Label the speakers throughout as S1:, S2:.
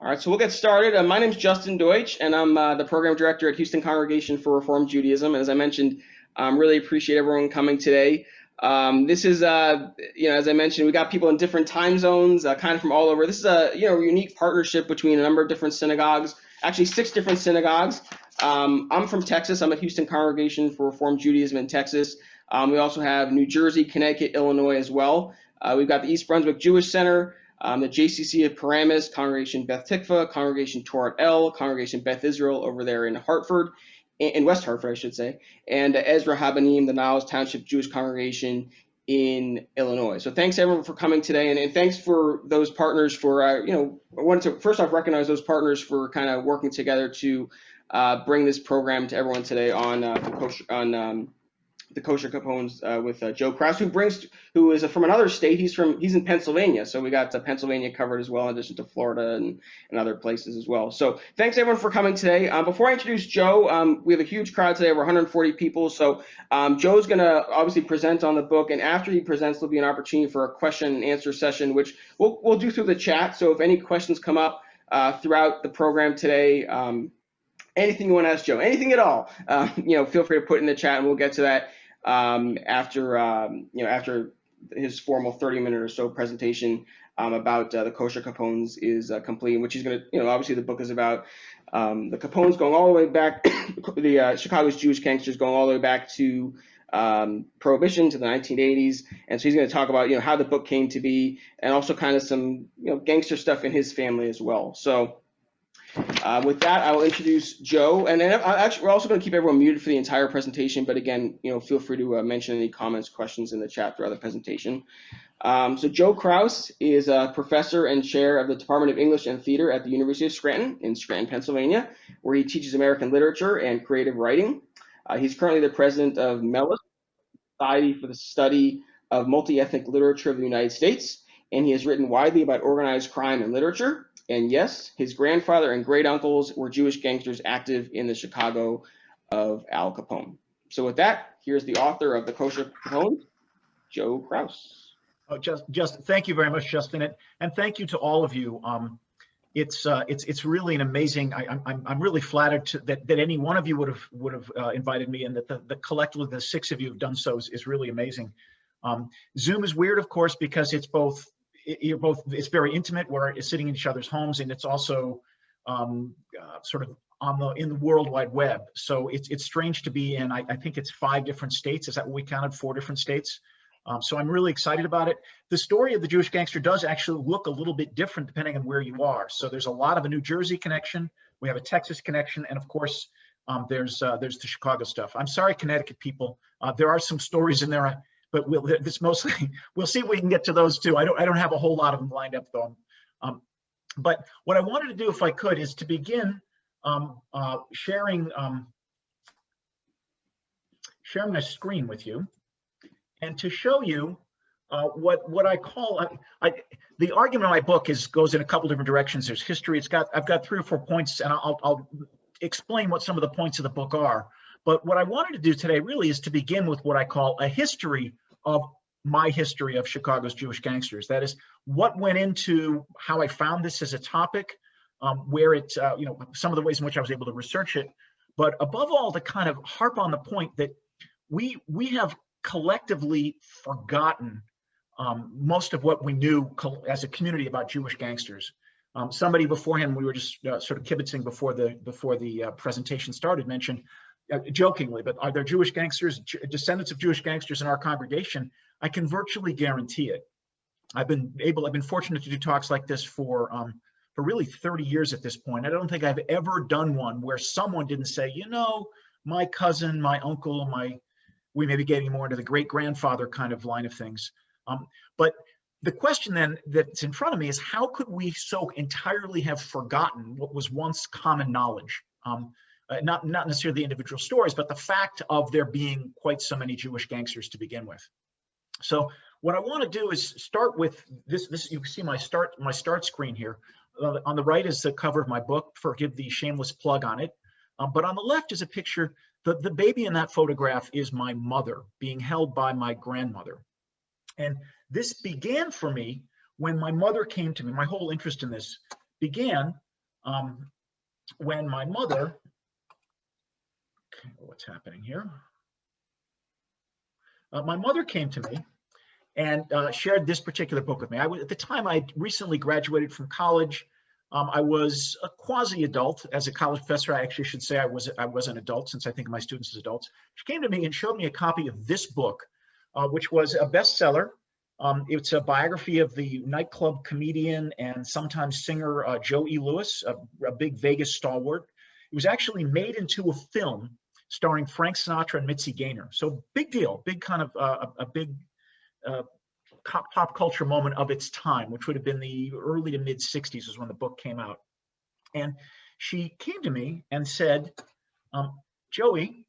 S1: All right, so we'll get started. My name is Justin Deutsch, and I'm the program director at Houston Congregation for Reform Judaism. And as I mentioned, really appreciate everyone coming today. This is, as I mentioned, we got people in different time zones, kind of from all over. This is a, unique partnership between a number of different synagogues, actually 6 different synagogues. I'm from Texas. I'm at Houston Congregation for Reform Judaism in Texas. We also have New Jersey, Connecticut, Illinois as well. We've got the East Brunswick Jewish Center. The JCC of Paramus, Congregation Beth Tikva, Congregation Torat El, Congregation Beth Israel over there in Hartford, in West Hartford, I should say, and Ezra Habanim, the Niles Township Jewish Congregation in Illinois. So thanks everyone for coming today, and thanks for those partners for, I wanted to first off recognize those partners for kind of working together to bring this program to everyone today on the Kosher Capones with Joe Kraus, who is from another state. He's in Pennsylvania, so we got Pennsylvania covered as well, in addition to Florida and other places as well. So thanks everyone for coming today. Before I introduce Joe, we have a huge crowd today, over 140 people. So Joe's going to obviously present on the book, and after he presents, there'll be an opportunity for a question and answer session, which we'll do through the chat. So if any questions come up throughout the program today, anything you want to ask Joe, anything at all, feel free to put in the chat, and we'll get to that after his formal 30-minute or so presentation about the Kosher Capones is complete, which he's going to, obviously the book is about the Capones going all the way back, the Chicago's Jewish Gangsters going all the way back to Prohibition, to the 1980s, and so he's going to talk about how the book came to be, and also kind of some gangster stuff in his family as well. So with that, I will introduce Joe, and then actually we're also going to keep everyone muted for the entire presentation. But again, feel free to mention any comments, questions in the chat throughout the presentation. So Joe Kraus is a professor and chair of the Department of English and Theater at the University of Scranton in Scranton, Pennsylvania, where he teaches American literature and creative writing. He's currently the president of MELIS, Society for the Study of Multi-Ethnic Literature of the United States, and he has written widely about organized crime and literature. And yes, his grandfather and great uncles were Jewish gangsters active in the Chicago of Al Capone. So with that, here's the author of the Kosher Capones, Joe Kraus.
S2: Oh, just thank you very much, Justin, and thank you to all of you. It's really an amazing. I'm really flattered that any one of you would have invited me, and that the collectively the 6 of you have done so is really amazing. Zoom is weird, of course, because it's it's very intimate. We're sitting in each other's homes, and it's also sort of in the World Wide Web. So it's strange to be in. I think it's 5 different states. Is that what we counted? 4 different states. So I'm really excited about it. The story of the Jewish gangster does actually look a little bit different depending on where you are. So there's a lot of a New Jersey connection. We have a Texas connection, and of course there's the Chicago stuff. I'm sorry, Connecticut people. There are some stories in there. But we'll see if we can get to those too. I don't have a whole lot of them lined up though. But what I wanted to do, if I could, is to begin sharing my screen with you, and to show you what I call the argument of my book goes in a couple different directions. There's history. I've got 3 or 4 points, and I'll explain what some of the points of the book are. But what I wanted to do today really is to begin with what I call a history of my history of Chicago's Jewish gangsters. That is, what went into how I found this as a topic, where it, some of the ways in which I was able to research it. But above all, to kind of harp on the point that we have collectively forgotten most of what we knew as a community about Jewish gangsters. Somebody beforehand, we were just sort of kibitzing before the presentation started, mentioned jokingly, but are there Jewish gangsters, descendants of Jewish gangsters in our congregation? I can virtually guarantee it. I've been fortunate to do talks like this for really 30 years at this point. I don't think I've ever done one where someone didn't say, my cousin, my uncle, we may be getting more into the great grandfather kind of line of things. But the question then that's in front of me is, how could we so entirely have forgotten what was once common knowledge? Not necessarily the individual stories, but the fact of there being quite so many Jewish gangsters to begin with. So what I want to do is start with this. You can see my start screen here. On the right is the cover of my book. Forgive the shameless plug on it. But on the left is a picture. The baby in that photograph is my mother being held by my grandmother. And this began for me when my mother came to me. My whole interest in this began when my mother, what's happening here? My mother came to me and shared this particular book with me. At the time, I recently graduated from college. I was a quasi-adult. As a college professor, I actually should say I was an adult, since I think of my students as adults. She came to me and showed me a copy of this book, which was a bestseller. It's a biography of the nightclub comedian and sometimes singer Joe E. Louis, a big Vegas stalwart. It was actually made into a film starring Frank Sinatra and Mitzi Gaynor. So big deal, big kind of a big pop culture moment of its time, which would have been the early to mid 60s is when the book came out. And she came to me and said, Joey,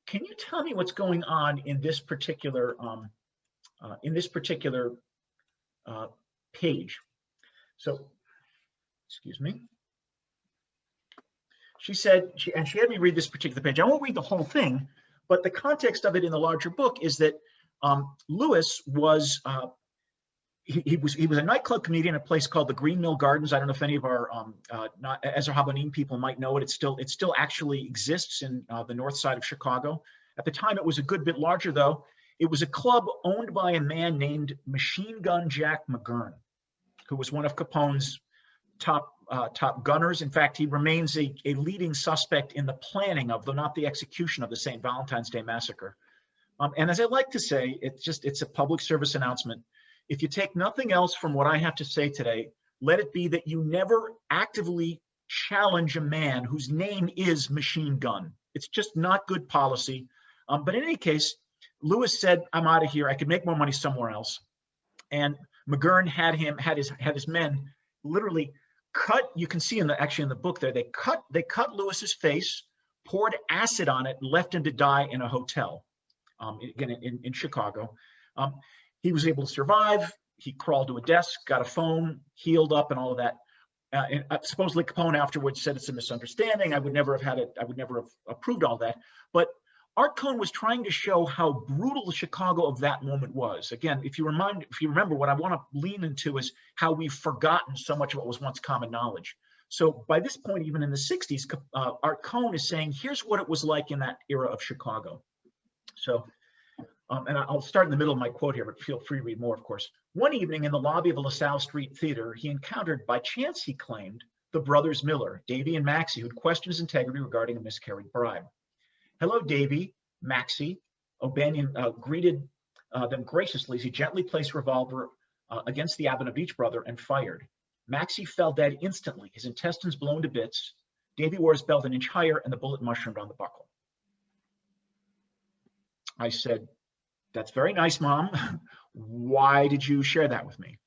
S2: can you tell me what's going on in this particular page? So, excuse me. She said, she had me read this particular page. I won't read the whole thing, but the context of it in the larger book is that Lewis was he was a nightclub comedian at a place called the Green Mill Gardens. I don't know if any of our Ezra Habonim people might know it. It still actually exists in the north side of Chicago. At the time, it was a good bit larger, though. It was a club owned by a man named Machine Gun Jack McGurn, who was one of Capone's top gunners. In fact, he remains a leading suspect in the planning of, though not the execution of, the St. Valentine's Day Massacre. And as I like to say, it's a public service announcement. If you take nothing else from what I have to say today, let it be that you never actively challenge a man whose name is Machine Gun. It's just not good policy. But in any case, Lewis said, I'm out of here. I could make more money somewhere else. And McGurn had his men literally cut. You can see actually in the book there, they cut Lewis's face, poured acid on it, and left him to die in a hotel. Again, in Chicago. He was able to survive. He crawled to a desk, got a phone, healed up, and all of that. And supposedly Capone afterwards said it's a misunderstanding. I would never have approved all that. But Art Cohn was trying to show how brutal the Chicago of that moment was. Again, if you remember, what I want to lean into is how we've forgotten so much of what was once common knowledge. So by this point, even in the 60s, Art Cohn is saying, here's what it was like in that era of Chicago. So, and I'll start in the middle of my quote here, but feel free to read more, of course. One evening in the lobby of the LaSalle Street Theater, he encountered, by chance he claimed, the brothers Miller, Davy and Maxie, who'd questioned his integrity regarding a miscarried bribe. Hello, Davy, Maxie. O'Banion greeted them graciously as he gently placed a revolver against the abdomen of each brother and fired. Maxie fell dead instantly, his intestines blown to bits. Davy wore his belt an inch higher and the bullet mushroomed on the buckle. I said, that's very nice, Mom. Why did you share that with me?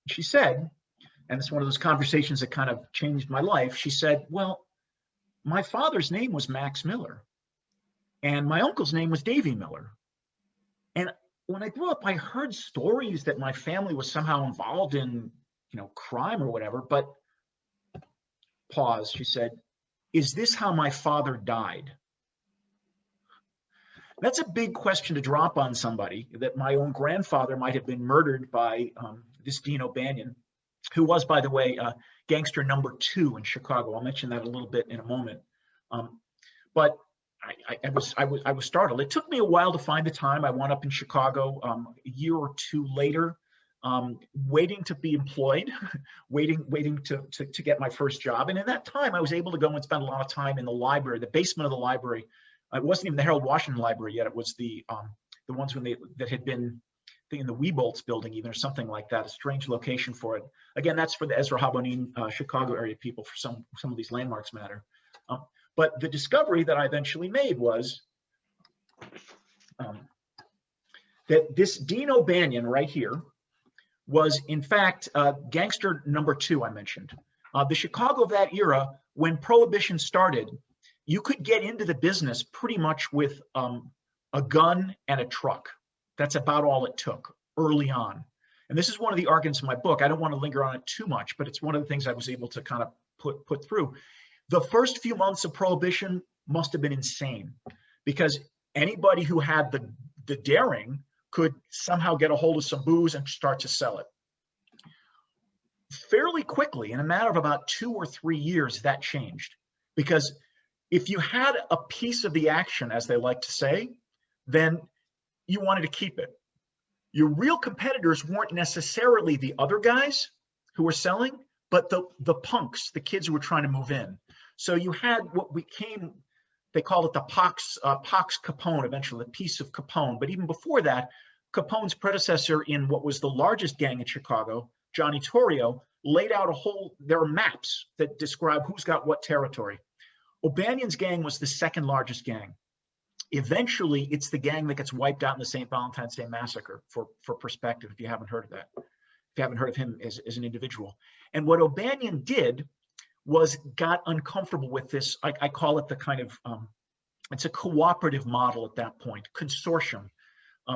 S2: She said, and it's one of those conversations that kind of changed my life. She said, well, my father's name was Max Miller, and my uncle's name was Davy Miller. And when I grew up, I heard stories that my family was somehow involved in, crime or whatever. But pause, she said, is this how my father died? That's a big question to drop on somebody, that my own grandfather might have been murdered by this Dean O'Banion, who was, by the way, gangster number 2 in Chicago. I'll mention that a little bit in a moment. But I was startled. It took me a while to find the time. I wound up in Chicago a year or two later, waiting to be employed, waiting to get my first job. And in that time, I was able to go and spend a lot of time in the library, the basement of the library. It wasn't even the Harold Washington Library yet. It was the ones that had been in the Weebolt's building, even, or something like that. A strange location for it. Again, that's for the Ezra Habonim Chicago area people. For some of these landmarks matter. But the discovery that I eventually made was that this Dean O'Banion right here was, in fact, gangster number 2 I mentioned. The Chicago of that era, when Prohibition started, you could get into the business pretty much with a gun and a truck. That's about all it took early on. And this is one of the arguments in my book. I don't want to linger on it too much, but it's one of the things I was able to kind of put through. The first few months of Prohibition must have been insane, because anybody who had the daring could somehow get a hold of some booze and start to sell it. fairly quickly, in a matter of about 2 or 3 years, that changed. Because if you had a piece of the action, as they like to say, then you wanted to keep it. Your real competitors weren't necessarily the other guys who were selling, but the punks, the kids who were trying to move in. So you had what became, they called it the Pax Capone, eventually, the piece of Capone. But even before that, Capone's predecessor in what was the largest gang in Chicago, Johnny Torrio, laid out there are maps that describe who's got what territory. O'Banion's gang was the second largest gang. Eventually, it's the gang that gets wiped out in the St. Valentine's Day Massacre, for perspective, if you haven't heard of that, if you haven't heard of him as an individual. And what O'Banion did was got uncomfortable with this, I call it the kind of, it's a cooperative model at that point, consortium.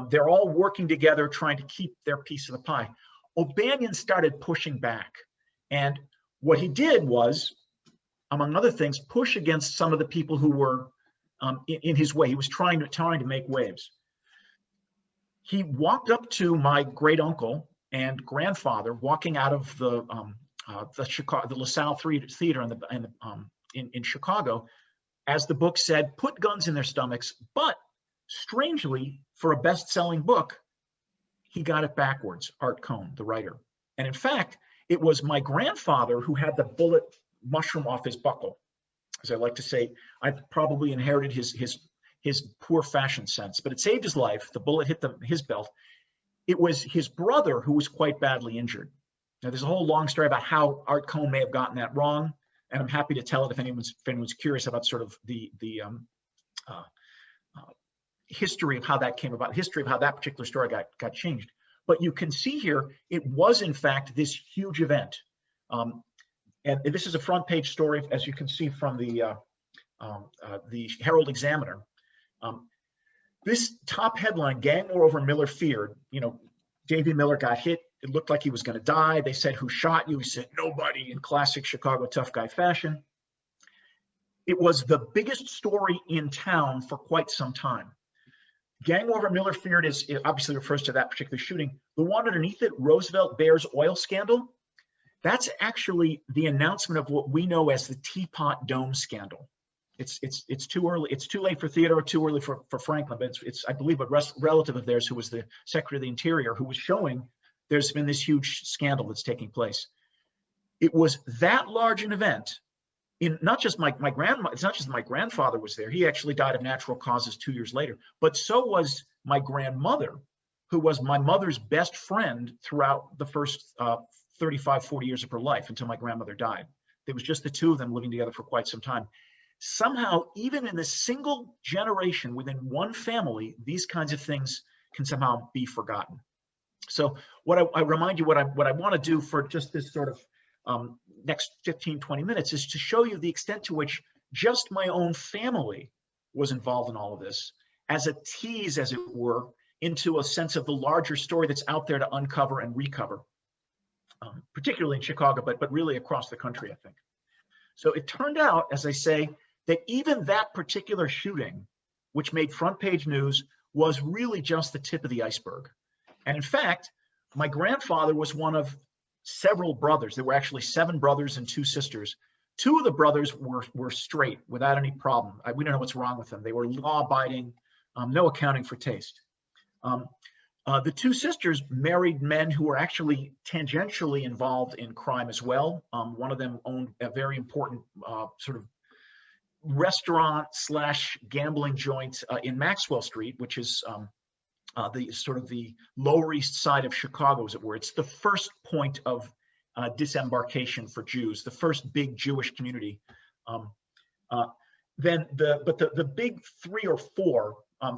S2: They're all working together, trying to keep their piece of the pie. O'Banion started pushing back. And what he did was, among other things, push against some of the people who were in his way. He was trying to make waves. He walked up to my great uncle and grandfather, walking out of the LaSalle Theater in Chicago, as the book said, put guns in their stomachs. But strangely, for a best-selling book, he got it backwards, Art Cohn, the writer. And in fact, it was my grandfather who had the bullet mushroom off his buckle. As I like to say, I probably inherited his poor fashion sense, but it saved his life. The bullet hit his belt. It was his brother who was quite badly injured. Now, there's a whole long story about how Art Cohn may have gotten that wrong, and I'm happy to tell it if anyone's curious about sort of the history of how that came about, history of how that particular story got changed. But you can see here, it was in fact this huge event. And this is a front page story, as you can see from the Herald Examiner. This top headline, gang war over Miller feared. You know, Davy Miller got hit. It looked like he was going to die. They said, who shot you? He said, nobody, in classic Chicago tough guy fashion. It was the biggest story in town for quite some time. Gang war over Miller feared it obviously refers to that particular shooting. The one underneath it, Roosevelt Bears oil scandal, that's actually the announcement of what we know as the Teapot Dome scandal. It's too early. It's too late for Theodore, too early for Franklin, but it's I believe a relative of theirs who was the Secretary of the Interior who was showing there's been this huge scandal that's taking place. It was that large an event. In not just my grandma, it's not just my grandfather was there. He actually died of natural causes 2 years later, but so was my grandmother, who was my mother's best friend throughout the first 35, 40 years of her life until my grandmother died. There was just the two of them living together for quite some time. Somehow, even in a single generation within one family, these kinds of things can somehow be forgotten. So what I remind you, what I want to do for just this sort of next 15, 20 minutes is to show you the extent to which just my own family was involved in all of this as a tease, as it were, into a sense of the larger story that's out there to uncover and recover, particularly in Chicago, but really across the country, I think. So it turned out, as I say, that even that particular shooting, which made front page news, was really just the tip of the iceberg. And in fact, my grandfather was one of several brothers. There were actually 7 brothers and 2 sisters. 2 of the brothers were straight without any problem. We don't know what's wrong with them. They were law-abiding, no accounting for taste. The 2 sisters married men who were actually tangentially involved in crime as well. One of them owned a very important sort of restaurant / gambling joint in Maxwell Street, which is the sort of the Lower East Side of Chicago, as it were. It's the first point of disembarkation for Jews, the first big Jewish community. Then the big 3 or 4,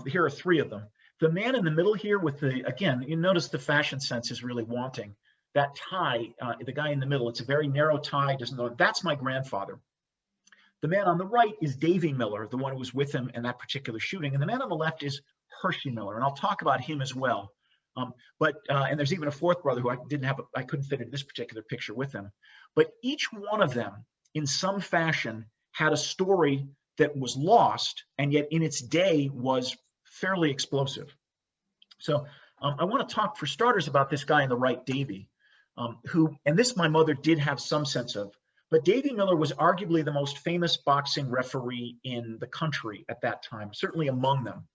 S2: here are 3 of them. The man in the middle here with again, you notice the fashion sense is really wanting. That tie, the guy in the middle, it's a very narrow tie, doesn't know, that's my grandfather. The man on the right is Davy Miller, the one who was with him in that particular shooting. And the man on the left is Hershey Miller, and I'll talk about him as well. And there's even a 4th brother who I couldn't fit in this particular picture with him. But each one of them, in some fashion, had a story that was lost, and yet in its day was fairly explosive. So I want to talk, for starters, about this guy on the right, Davy. who, and this my mother did have some sense of, but Davy Miller was arguably the most famous boxing referee in the country at that time, certainly among them.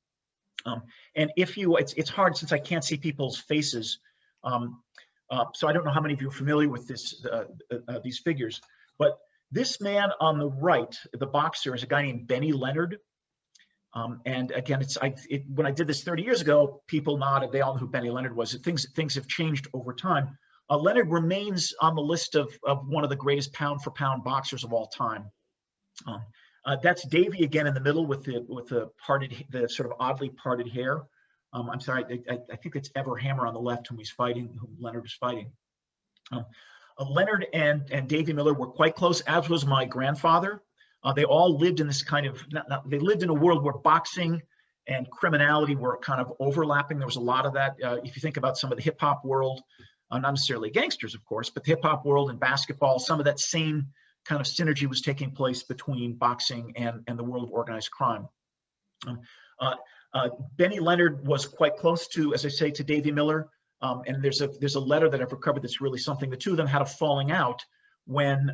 S2: And if you, it's hard since I can't see people's faces, so I don't know how many of you are familiar with this, these figures, but this man on the right, the boxer, is a guy named Benny Leonard. And again, when I did this 30 years ago, people nodded, they all knew who Benny Leonard was. Things have changed over time. Leonard remains on the list of one of the greatest pound for pound boxers of all time. That's Davy again in the middle with the sort of oddly parted hair. I'm sorry, I think it's Hammer on the left whom Leonard is fighting. Leonard and Davy Miller were quite close, as was my grandfather. They all lived in this kind of, they lived in a world where boxing and criminality were kind of overlapping. There was a lot of that. If you think about some of the hip hop world, not necessarily gangsters, of course, but the hip hop world and basketball, some of that same kind of synergy was taking place between boxing and the world of organized crime. Benny Leonard was quite close to, as I say, to Davy Miller. And there's a letter that I've recovered that's really something. The two of them had a falling out when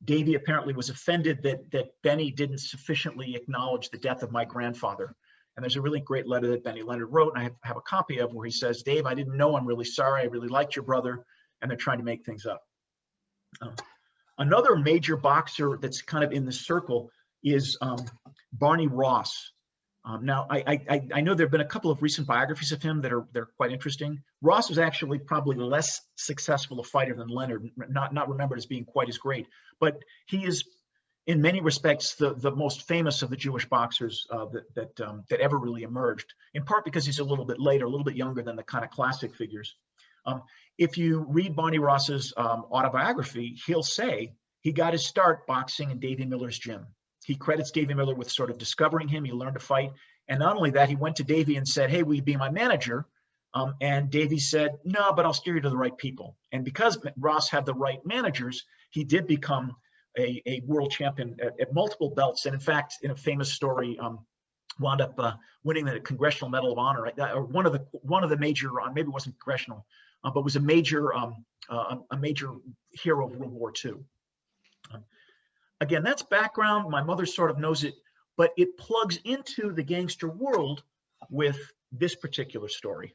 S2: Davy apparently was offended that Benny didn't sufficiently acknowledge the death of my grandfather. And there's a really great letter that Benny Leonard wrote, and I have a copy of, where he says, "Dave, I didn't know. I'm really sorry. I really liked your brother," and they're trying to make things up. Another major boxer that's kind of in the circle is Barney Ross. Now, I know there have been a couple of recent biographies of him they're quite interesting. Ross was actually probably less successful a fighter than Leonard, not remembered as being quite as great, but he is in many respects the most famous of the Jewish boxers that ever really emerged, in part because he's a little bit later, a little bit younger than the kind of classic figures. If you read Barney Ross's autobiography, he'll say he got his start boxing in Davy Miller's gym. He credits Davy Miller with sort of discovering him. He learned to fight. And not only that, he went to Davy and said, "Hey, will you be my manager?" And Davy said, "No, but I'll steer you to the right people." And because Ross had the right managers, he did become a world champion at multiple belts. And in fact, in a famous story, wound up winning the Congressional Medal of Honor, right? Or one of the major, maybe it wasn't congressional, but was a major hero of World War II. Again, that's background. My mother sort of knows it, but it plugs into the gangster world with this particular story.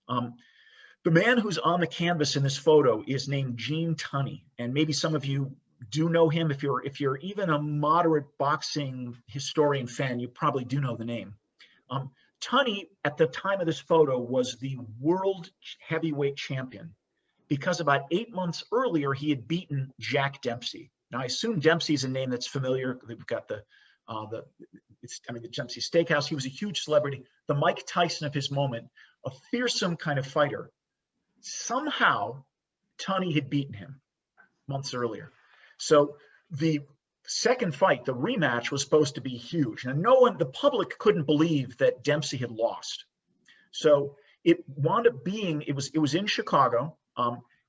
S2: The man who's on the canvas in this photo is named Gene Tunney, and maybe some of you do know him. If you're even a moderate boxing historian fan, you probably do know the name. Tunney, at the time of this photo, was the world heavyweight champion because about 8 months earlier, he had beaten Jack Dempsey. Now, I assume Dempsey is a name that's familiar. We've got the Dempsey Steakhouse. He was a huge celebrity, the Mike Tyson of his moment, a fearsome kind of fighter. Somehow, Tunney had beaten him months earlier. So the second fight, the rematch, was supposed to be huge. Now, the public couldn't believe that Dempsey had lost. So it wound up being, it was in Chicago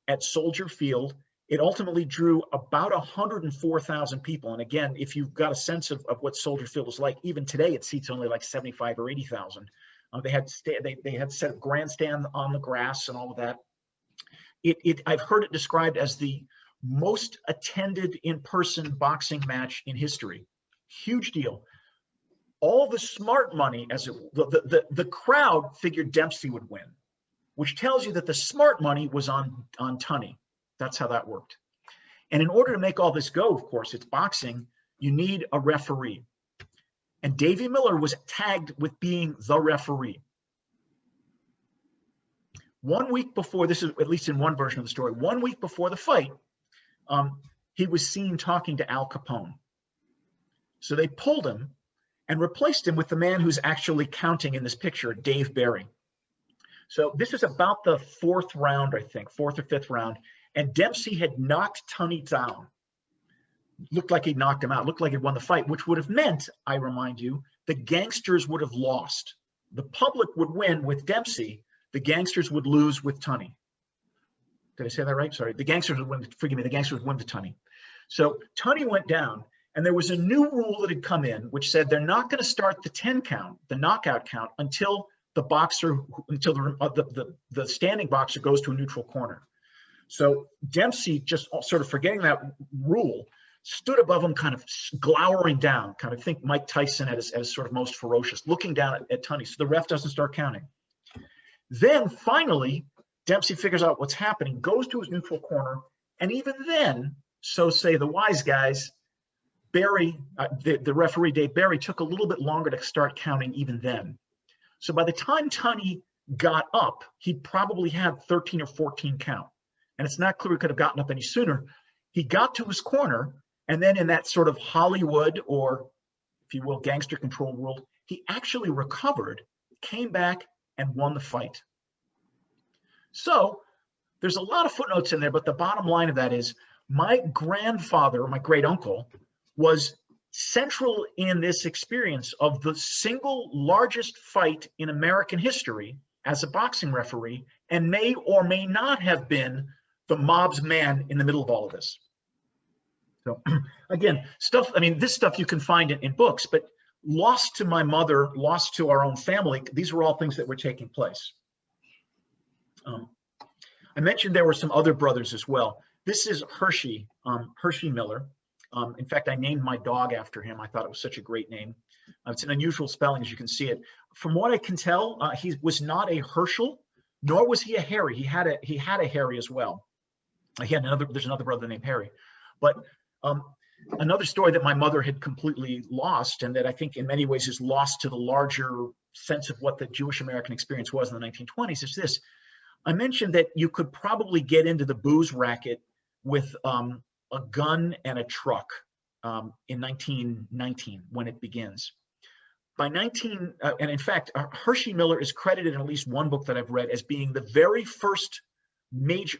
S2: at Soldier Field. It ultimately drew about 104,000 people. And again, if you've got a sense of what Soldier Field was like, even today it seats only like 75 or 80,000. They had set up grandstand on the grass and all of that. I've heard it described as the most attended in-person boxing match in history. Huge deal. All the smart money, the crowd figured Dempsey would win, which tells you that the smart money was on Tunney. That's how that worked. And in order to make all this go, of course, it's boxing, you need a referee. And Davy Miller was tagged with being the referee. 1 week before, this is at least in one version of the story, 1 week before the fight, he was seen talking to Al Capone. So they pulled him and replaced him with the man who's actually counting in this picture, Dave Barry. So this is about the fourth round, I think, fourth or fifth round. And Dempsey had knocked Tunney down. Looked like he'd knocked him out. Looked like he'd won the fight, which would have meant, I remind you, the Gangsters would have lost. The public would win with Dempsey. The Gangsters would lose with Tunney. Did I say that right? Sorry. The Gangsters would win. Forgive me. The Gangsters would win to Tunney. So Tunney went down, and there was a new rule that had come in, which said they're not going to start the 10 count, the knockout count, until the standing boxer goes to a neutral corner. So Dempsey, just sort of forgetting that rule, stood above him, kind of glowering down, kind of think Mike Tyson at his sort of most ferocious, looking down at Tunney. So the ref doesn't start counting. Then finally, Dempsey figures out what's happening, goes to his neutral corner, and even then, so say the wise guys, Barry, the referee Dave Barry, took a little bit longer to start counting even then. So by the time Tunney got up, he probably had 13 or 14 count. And it's not clear he could have gotten up any sooner. He got to his corner, and then in that sort of Hollywood, or if you will, gangster control world, he actually recovered, came back, and won the fight. So there's a lot of footnotes in there, but the bottom line of that is my grandfather, my great uncle, was central in this experience of the single largest fight in American history as a boxing referee, and may or may not have been the mob's man in the middle of all of this. So again, stuff, I mean, this stuff you can find in books, but lost to my mother, lost to our own family, these were all things that were taking place. I mentioned there were some other brothers as well. This is Hershey, Hershey Miller. In fact, I named my dog after him. I thought it was such a great name. It's an unusual spelling, as you can see it. From what I can tell, he was not a Herschel, nor was he a Harry. He had a Harry as well. There's another brother named Harry. But another story that my mother had completely lost, and that I think in many ways is lost to the larger sense of what the Jewish American experience was in the 1920s, is this. I mentioned that you could probably get into the booze racket with a gun and a truck in 1919 when it begins. By and in fact, Hershey Miller is credited in at least one book that I've read as being the very first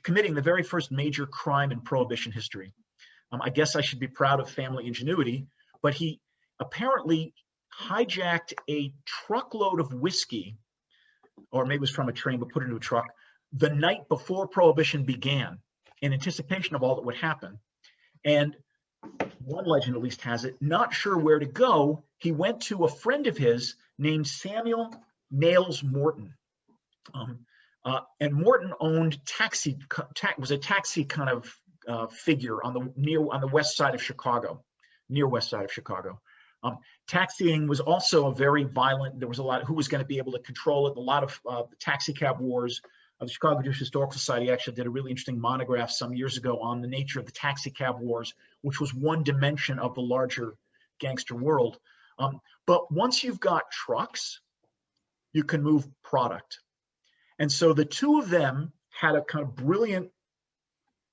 S2: committing the very first major crime in Prohibition history. I guess I should be proud of family ingenuity, but he apparently hijacked a truckload of whiskey, or maybe it was from a train, but put it into a truck, the night before Prohibition began, in anticipation of all that would happen. And one legend at least has it, not sure where to go, he went to a friend of his named Samuel Nails Morton. And Morton owned was a taxi kind of figure on the west side of Chicago, near west side of Chicago. Taxiing was also a very violent, there was a lot, who was going to be able to control it, a lot of the taxi cab wars. The Chicago Jewish Historical Society actually did a really interesting monograph some years ago on the nature of the taxi cab wars, which was one dimension of the larger gangster world. But once you've got trucks, you can move product. And so the two of them had a kind of brilliant,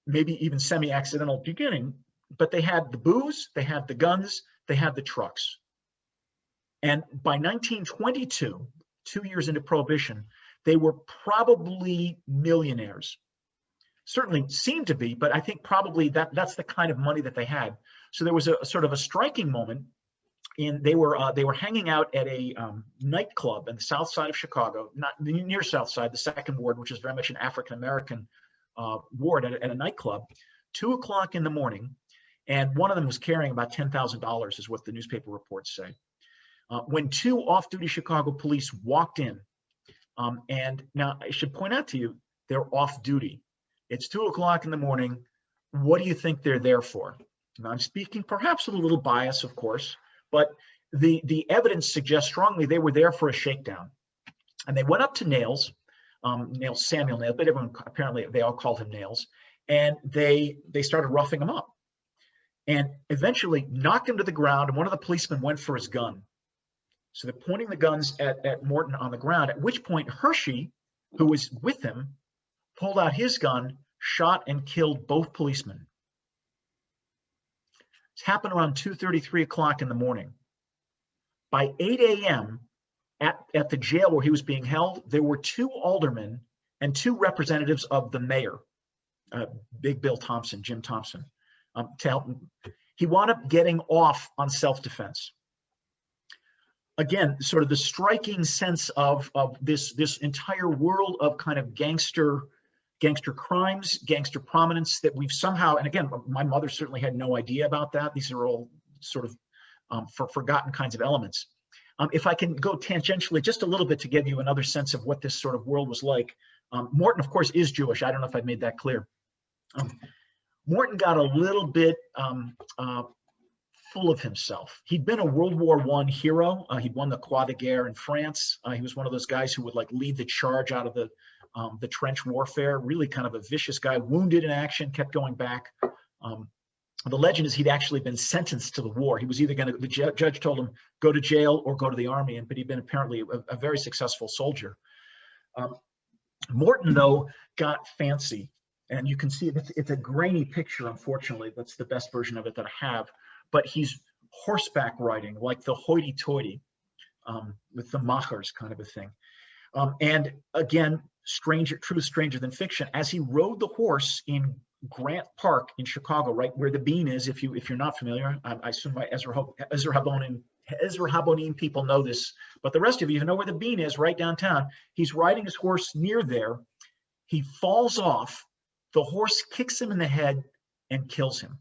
S2: maybe even semi-accidental beginning, but they had the booze, they had the guns, they had the trucks. And by 1922, 2 years into Prohibition, they were probably millionaires. Certainly seemed to be, but I think probably that's the kind of money that they had. So there was a sort of a striking moment they were hanging out at a nightclub in the south side of Chicago, not near south side, the second ward, which is very much an African-American ward, at a nightclub, 2 o'clock in the morning. And one of them was carrying about $10,000 is what the newspaper reports say. When 2 off-duty Chicago police walked in, and now I should point out to you, they're off-duty. It's 2 o'clock in the morning. What do you think they're there for? Now, I'm speaking perhaps with a little bias, of course, but the evidence suggests strongly they were there for a shakedown. And they went up to Nails, Samuel Nails, but everyone, apparently they all called him Nails, and they started roughing him up. And eventually knocked him to the ground, and one of the policemen went for his gun. So they're pointing the guns at Morton on the ground, at which point Hershey, who was with him, pulled out his gun, shot and killed both policemen. It's happened around 2:30, 3 o'clock in the morning. By 8 a.m. at the jail where he was being held, there were 2 aldermen and 2 representatives of the mayor, Big Bill Thompson, Jim Thompson, to help him. He wound up getting off on self-defense. Again, sort of the striking sense of this entire world of kind of gangster crimes, gangster prominence that we've somehow, and again, my mother certainly had no idea about that. These are all sort of forgotten kinds of elements. If I can go tangentially just a little bit to give you another sense of what this sort of world was like. Morton, of course, is Jewish. I don't know if I've made that clear. Morton got a little bit full of himself. He'd been a World War I hero. He'd won the Croix de Guerre in France. He was one of those guys who would like lead the charge out of the trench warfare. Really kind of a vicious guy, wounded in action, kept going back. The legend is he'd actually been sentenced to the war. He was either going to, the judge told him, go to jail or go to the army, but he'd been apparently a very successful soldier. Morton, though, got fancy. And you can see it's a grainy picture, unfortunately. That's the best version of it that I have. But he's horseback riding, like the hoity-toity, with the machers kind of a thing. And again, truth stranger than fiction. As he rode the horse in Grant Park in Chicago, right where the Bean is, if you're not familiar, I assume my Ezra Habonim people know this, but the rest of you know where the Bean is, right downtown. He's riding his horse near there. He falls off. The horse kicks him in the head and kills him.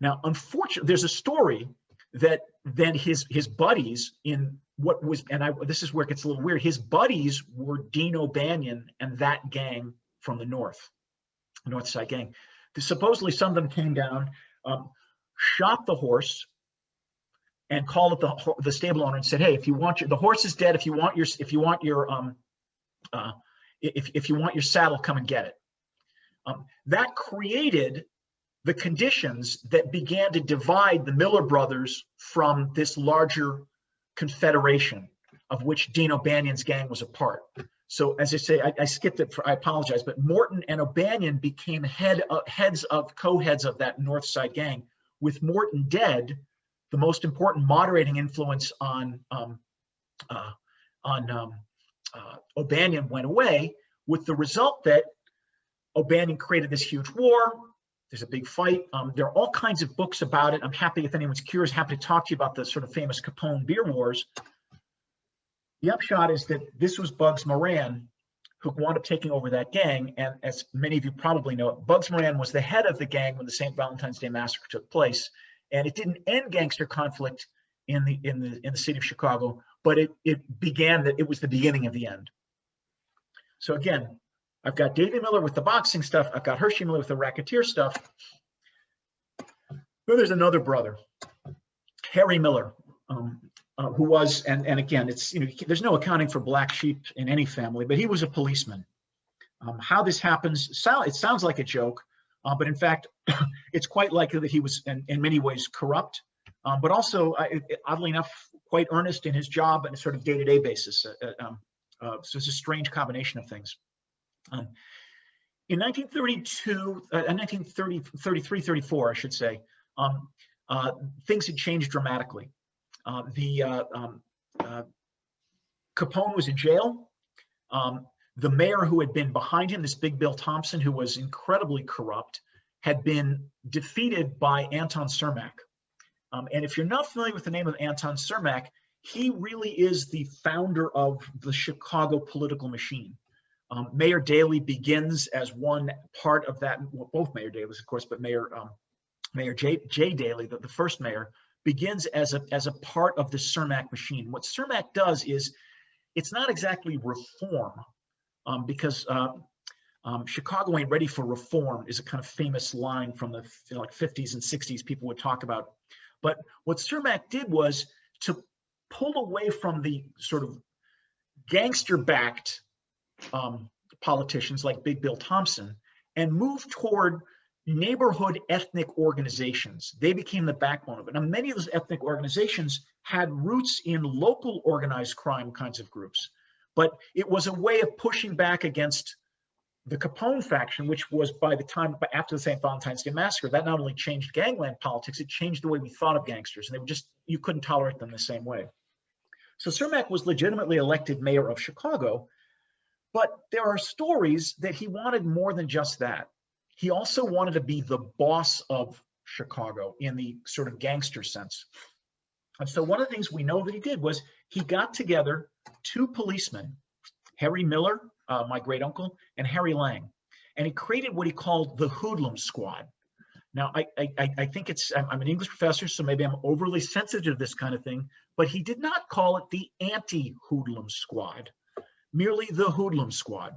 S2: Now, unfortunately, there's a story that then his buddies in what was, this is where it gets a little weird. His buddies were Dean O'Banion and that gang from the North Side gang. Supposedly, some of them came down, shot the horse, and called up the stable owner and said, "Hey, if you want the horse is dead. If you want your saddle, come and get it." That created the conditions that began to divide the Miller brothers from this larger confederation of which Dean O'Banion's gang was a part. So as I say, I skipped it, I apologize, but Morton and O'Banion became co-heads of that North Side gang. With Morton dead, the most important moderating influence on O'Banion went away, with the result that O'Banion created this huge war. There's a big fight. There are all kinds of books about it. I'm happy, if anyone's curious, happy to talk to you about the sort of famous Capone beer wars. The upshot is that this was Bugs Moran who wound up taking over that gang. And as many of you probably know, Bugs Moran was the head of the gang when the St. Valentine's Day Massacre took place. And it didn't end gangster conflict in the city of Chicago, but it began that it was the beginning of the end. So again, I've got Davy Miller with the boxing stuff. I've got Hershey Miller with the racketeer stuff. Then there's another brother, Harry Miller, who was, and again, it's, there's no accounting for black sheep in any family, but he was a policeman. How this happens, it sounds like a joke, but in fact, it's quite likely that he was in many ways corrupt, but also, oddly enough, quite earnest in his job on a sort of day-to-day basis. So it's a strange combination of things. In 1933, 34, I should say, things had changed dramatically. Capone was in jail. The mayor who had been behind him, this Big Bill Thompson, who was incredibly corrupt, had been defeated by Anton Cermak. And if you're not familiar with the name of Anton Cermak, he really is the founder of the Chicago political machine. Mayor Daley begins as one part of that, well, both Mayor Daleys, of course, but Mayor J. Daley, the first mayor, begins as a part of the Cermak machine. What Cermak does is, it's not exactly reform, because Chicago ain't ready for reform is a kind of famous line from the 50s and 60s people would talk about. But what Cermak did was to pull away from the sort of gangster-backed politicians like Big Bill Thompson and move toward neighborhood ethnic organizations. They became the backbone of it. Now, many of those ethnic organizations had roots in local organized crime kinds of groups, but it was a way of pushing back against the Capone faction, which was after the St. Valentine's Day Massacre, that not only changed gangland politics, it changed the way we thought of gangsters, and they were you couldn't tolerate them the same way. So Cermak was legitimately elected mayor of Chicago, but there are stories that he wanted more than just that. He also wanted to be the boss of Chicago in the sort of gangster sense. And so one of the things we know that he did was he got together two policemen, Harry Miller, my great uncle, and Harry Lang, and he created what he called the Hoodlum Squad. Now, I think I'm an English professor, so maybe I'm overly sensitive to this kind of thing, but he did not call it the anti-Hoodlum Squad, merely the Hoodlum Squad.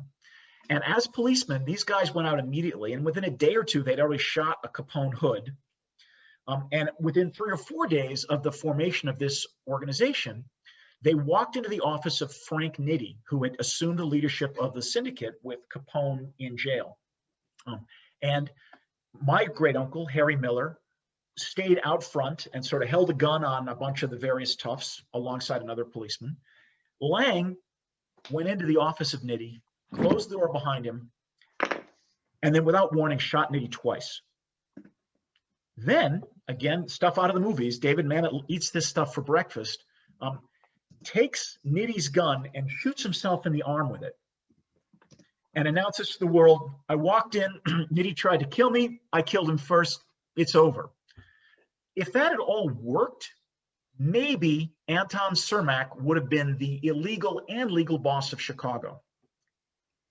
S2: And as policemen, these guys went out immediately, and within a day or two, they'd already shot a Capone hood. And within 3 or 4 days of the formation of this organization, they walked into the office of Frank Nitti, who had assumed the leadership of the syndicate with Capone in jail. And my great uncle, Harry Miller, stayed out front and sort of held a gun on a bunch of the various toughs alongside another policeman. Lang went into the office of Nitti, closed the door behind him, and then without warning shot Nitti twice. Then, again, stuff out of the movies, David Mamet eats this stuff for breakfast, takes Nitti's gun and shoots himself in the arm with it, and announces to the world, I walked in, Nitti tried to kill me, I killed him first, it's over. If that had all worked, maybe Anton Cermak would have been the illegal and legal boss of Chicago.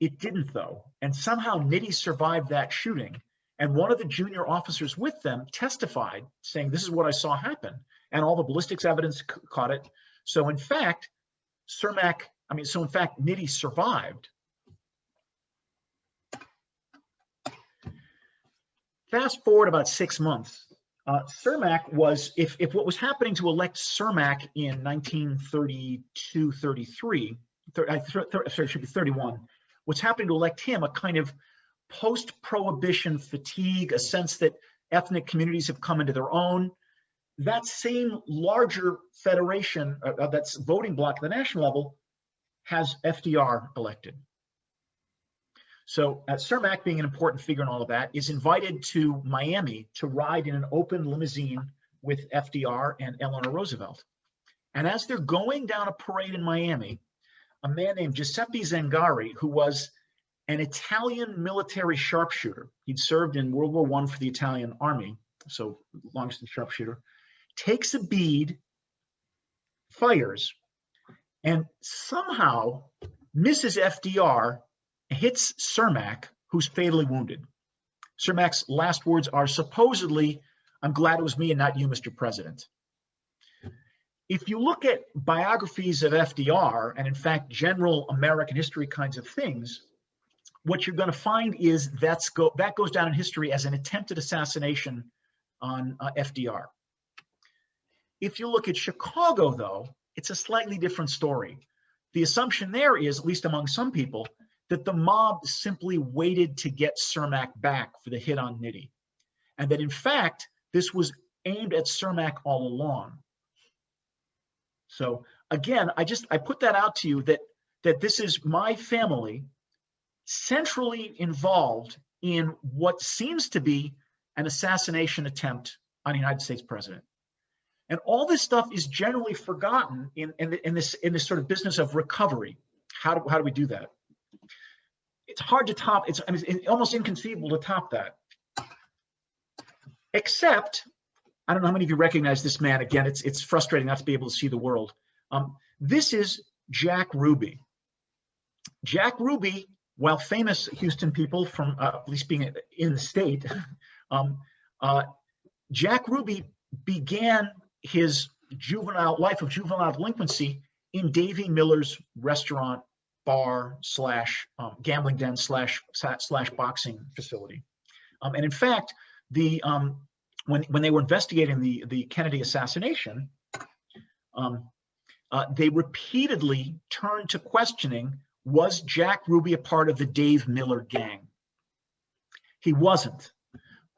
S2: It didn't, though, and somehow Nitti survived that shooting, and one of the junior officers with them testified, saying, this is what I saw happen, and all the ballistics evidence caught it. So in fact, Nitti survived. Fast forward about 6 months. Cermak was, if what was happening to elect Cermak in 1932, 33, sorry, it should be 31, what's happening to elect him, a kind of post-prohibition fatigue, a sense that ethnic communities have come into their own. That same larger federation, that's voting bloc at the national level, has FDR elected. So Cermak, being an important figure in all of that, is invited to Miami to ride in an open limousine with FDR and Eleanor Roosevelt. And as they're going down a parade in Miami, a man named Giuseppe Zangari, who was an Italian military sharpshooter, he'd served in World War I for the Italian army, so long-distance sharpshooter, takes a bead, fires, and somehow misses FDR, hits Cermak, who's fatally wounded. Cermak's last words are supposedly, I'm glad it was me and not you, Mr. President. If you look at biographies of FDR, and in fact, general American history kinds of things, what you're going to find is that goes down in history as an attempted assassination on FDR. If you look at Chicago, though, it's a slightly different story. The assumption there is, at least among some people, that the mob simply waited to get Cermak back for the hit on Nitti, and that in fact, this was aimed at Cermak all along. So again, I put that out to you that this is my family centrally involved in what seems to be an assassination attempt on a United States president. And all this stuff is generally forgotten in this sort of business of recovery. How do we do that? It's hard to top. It's almost inconceivable to top that. Except, I don't know how many of you recognize this man. Again, it's frustrating not to be able to see the world. This is Jack Ruby. Jack Ruby, while famous Houston people from at least being in the state, Jack Ruby began his life of juvenile delinquency in Davy Miller's restaurant, bar / gambling den / boxing facility. And in fact, when they were investigating the Kennedy assassination, they repeatedly turned to questioning, was Jack Ruby a part of the Dave Miller gang? He wasn't.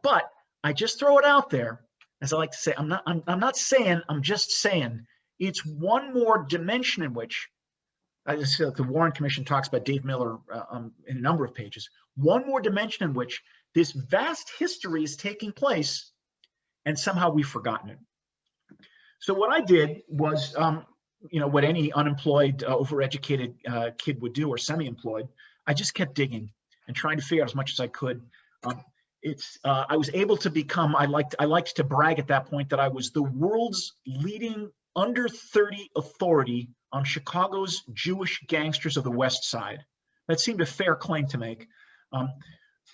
S2: But I just throw it out there, as I like to say, I'm just saying it's one more dimension in which, as I said, the Warren Commission talks about Dave Miller in a number of pages, one more dimension in which this vast history is taking place and somehow we've forgotten it. So what I did was, what any unemployed, overeducated kid would do, or semi-employed, I just kept digging and trying to figure out as much as I could. I was able to become, I liked to brag at that point that I was the world's leading under 30 authority on Chicago's Jewish gangsters of the West Side. That seemed a fair claim to make.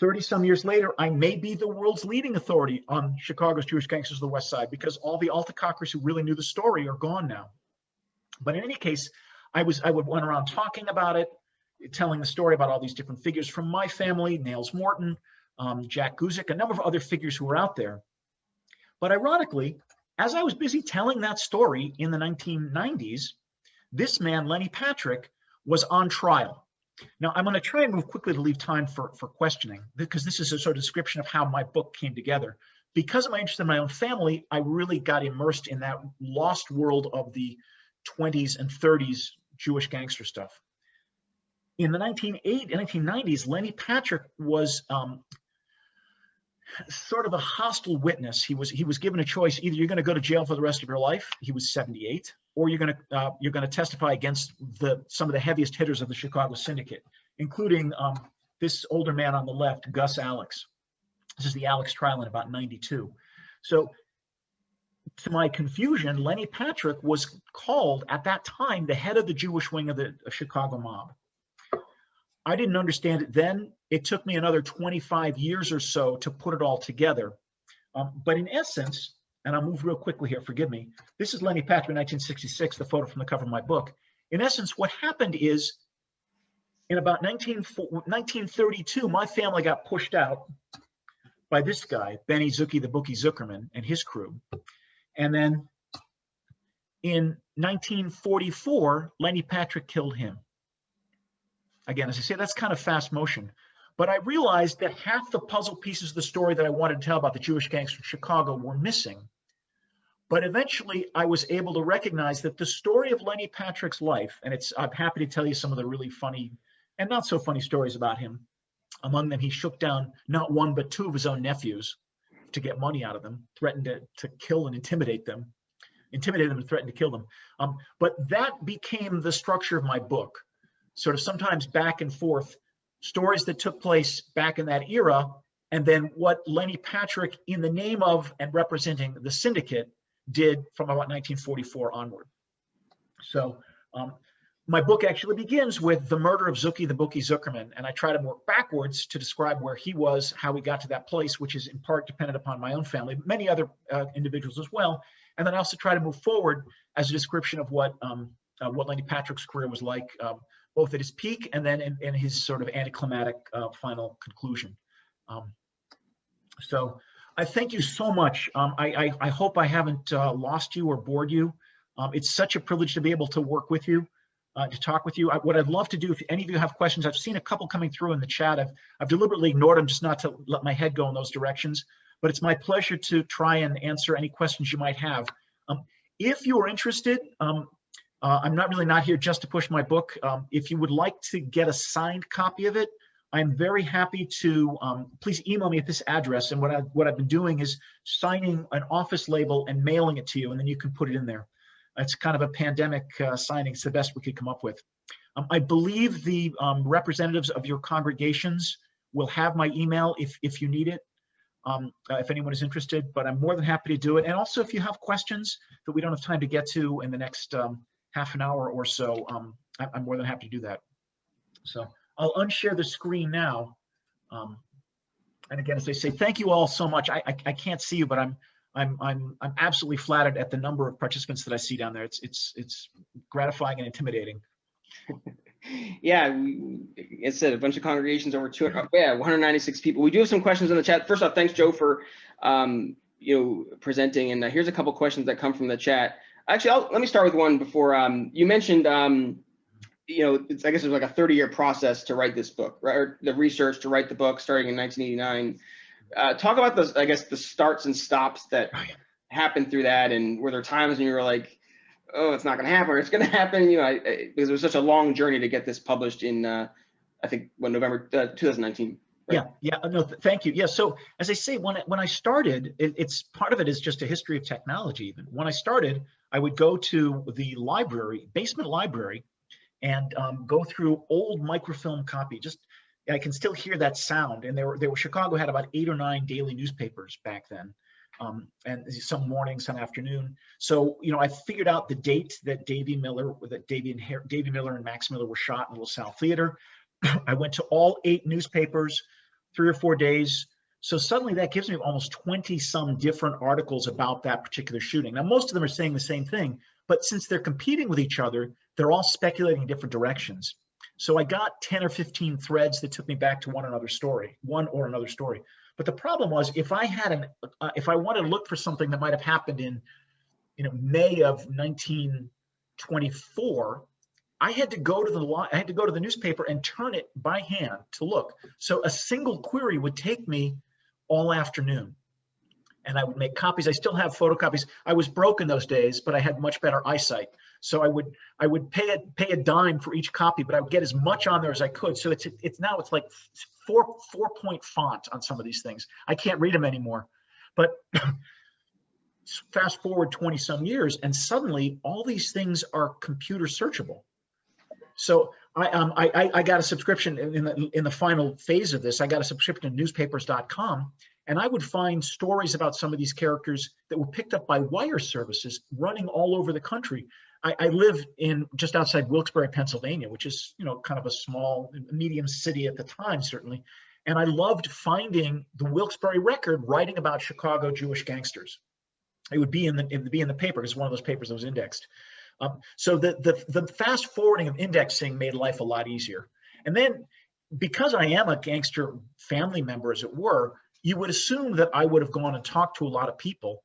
S2: 30 some years later, I may be the world's leading authority on Chicago's Jewish gangsters of the West Side, because all the Altacockers who really knew the story are gone now. But in any case, I went around talking about it, telling the story about all these different figures from my family, Nails Morton, Jack Guzik, a number of other figures who were out there. But ironically, as I was busy telling that story in the 1990s, this man, Lenny Patrick, was on trial. Now, I'm going to try and move quickly to leave time for questioning, because this is a sort of description of how my book came together. Because of my interest in my own family, I really got immersed in that lost world of the 20s and 30s Jewish gangster stuff. In the 1990s, Lenny Patrick was sort of a hostile witness. He was given a choice: either you're going to go to jail for the rest of your life, he was 78, or you're going to testify against some of the heaviest hitters of the Chicago syndicate, including this older man on the left, Gus Alex. This is the Alex trial in about 92. So, to my confusion, Lenny Patrick was called at that time the head of the Jewish wing of the Chicago mob. I didn't understand it then. It took me another 25 years or so to put it all together. But in essence, and I'll move real quickly here, forgive me. This is Lenny Patrick, 1966, the photo from the cover of my book. In essence, what happened is, in about 1932, my family got pushed out by this guy, Benny Zucky, the Bookie Zuckerman, and his crew. And then in 1944, Lenny Patrick killed him. Again, as I say, that's kind of fast motion. But I realized that half the puzzle pieces of the story that I wanted to tell about the Jewish gangster in Chicago were missing. But eventually, I was able to recognize that the story of Lenny Patrick's life, and I'm happy to tell you some of the really funny and not so funny stories about him. Among them, he shook down not one, but two of his own nephews to get money out of them, threatened to kill and intimidate them and threatened to kill them. But that became the structure of my book. Sort of sometimes back and forth, stories that took place back in that era, and then what Lenny Patrick, in the name of and representing the syndicate, did from about 1944 onward. So my book actually begins with the murder of Zucky the Bookie Zuckerman, and I try to work backwards to describe where he was, how we got to that place, which is in part dependent upon my own family, but many other individuals as well. And then I also try to move forward as a description of what Lenny Patrick's career was like, both at his peak and then in his sort of anticlimactic final conclusion. So I thank you so much. I hope I haven't lost you or bored you. It's such a privilege to be able to work with you, to talk with you. What I'd love to do, if any of you have questions, I've seen a couple coming through in the chat. I've deliberately ignored them just not to let my head go in those directions, but it's my pleasure to try and answer any questions you might have. If you are interested, I'm not here just to push my book. If you would like to get a signed copy of it, I'm very happy to, please email me at this address. And what I've been doing is signing an office label and mailing it to you, and then you can put it in there. It's kind of a pandemic signing. It's the best we could come up with. I believe the representatives of your congregations will have my email if you need it, if anyone is interested, but I'm more than happy to do it. And also, if you have questions that we don't have time to get to in the next half an hour or so, I'm more than happy to do that. So I'll unshare the screen now. And again, as I say, thank you all so much. I can't see you, but I'm absolutely flattered at the number of participants that I see down there. It's gratifying and intimidating.
S1: Yeah, it said a bunch of congregations, over 200. Yeah, 196 people. We do have some questions in the chat. First off, thanks, Joe, for presenting. And here's a couple questions that come from the chat. Actually, let me start with one before you mentioned. I guess it was like a 30-year process to write this book, right? Or the research to write the book, starting in 1989. Talk about the starts and stops that happened through that, and were there times when you were like, "Oh, it's not going to happen," or "It's going to happen," because it was such a long journey to get this published in, I think, November 2019. Right?
S2: Yeah. No, thank you. Yeah. So as I say, when I started, it's part of it is just a history of technology. Even when I started, I would go to the basement library, and go through old microfilm copy. I can still hear that sound. And Chicago had about 8 or 9 daily newspapers back then, and some morning, some afternoon. So I figured out the date that Davy Miller and Max Miller were shot in the LaSalle Theater. I went to all 8 newspapers, 3 or 4 days. So suddenly that gives me almost 20 some different articles about that particular shooting. Now, most of them are saying the same thing, but since they're competing with each other, they're all speculating in different directions. So I got 10 or 15 threads that took me back to one or another story. But the problem was, if I wanted to look for something that might have happened in, May of 1924, I had to go to the newspaper and turn it by hand to look. So a single query would take me all afternoon, and I would make copies. I still have photocopies. I was broke in those days, but I had much better eyesight. So I would pay a dime for each copy, but I would get as much on there as I could. So it's like 4-point font on some of these things. I can't read them anymore. But fast forward 20 some years, and suddenly all these things are computer searchable. So I got a subscription in the final phase of this. I got a subscription to newspapers.com, and I would find stories about some of these characters that were picked up by wire services running all over the country. I live in just outside Wilkes-Barre, Pennsylvania, which is, kind of a small, medium city at the time, certainly. And I loved finding the Wilkes-Barre Record writing about Chicago Jewish gangsters. It would be in the paper, because one of those papers that was indexed. So the fast forwarding of indexing made life a lot easier. And then, because I am a gangster family member, as it were, you would assume that I would have gone and talked to a lot of people.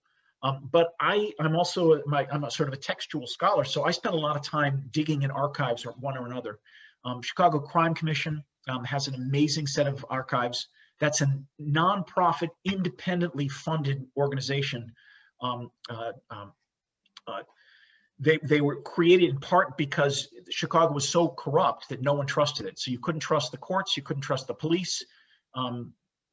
S2: But I'm also I'm a sort of a textual scholar, so I spent a lot of time digging in archives, or one or another. Chicago Crime Commission has an amazing set of archives. That's a nonprofit, independently funded organization. They were created in part because Chicago was so corrupt that no one trusted it. So you couldn't trust the courts, you couldn't trust the police.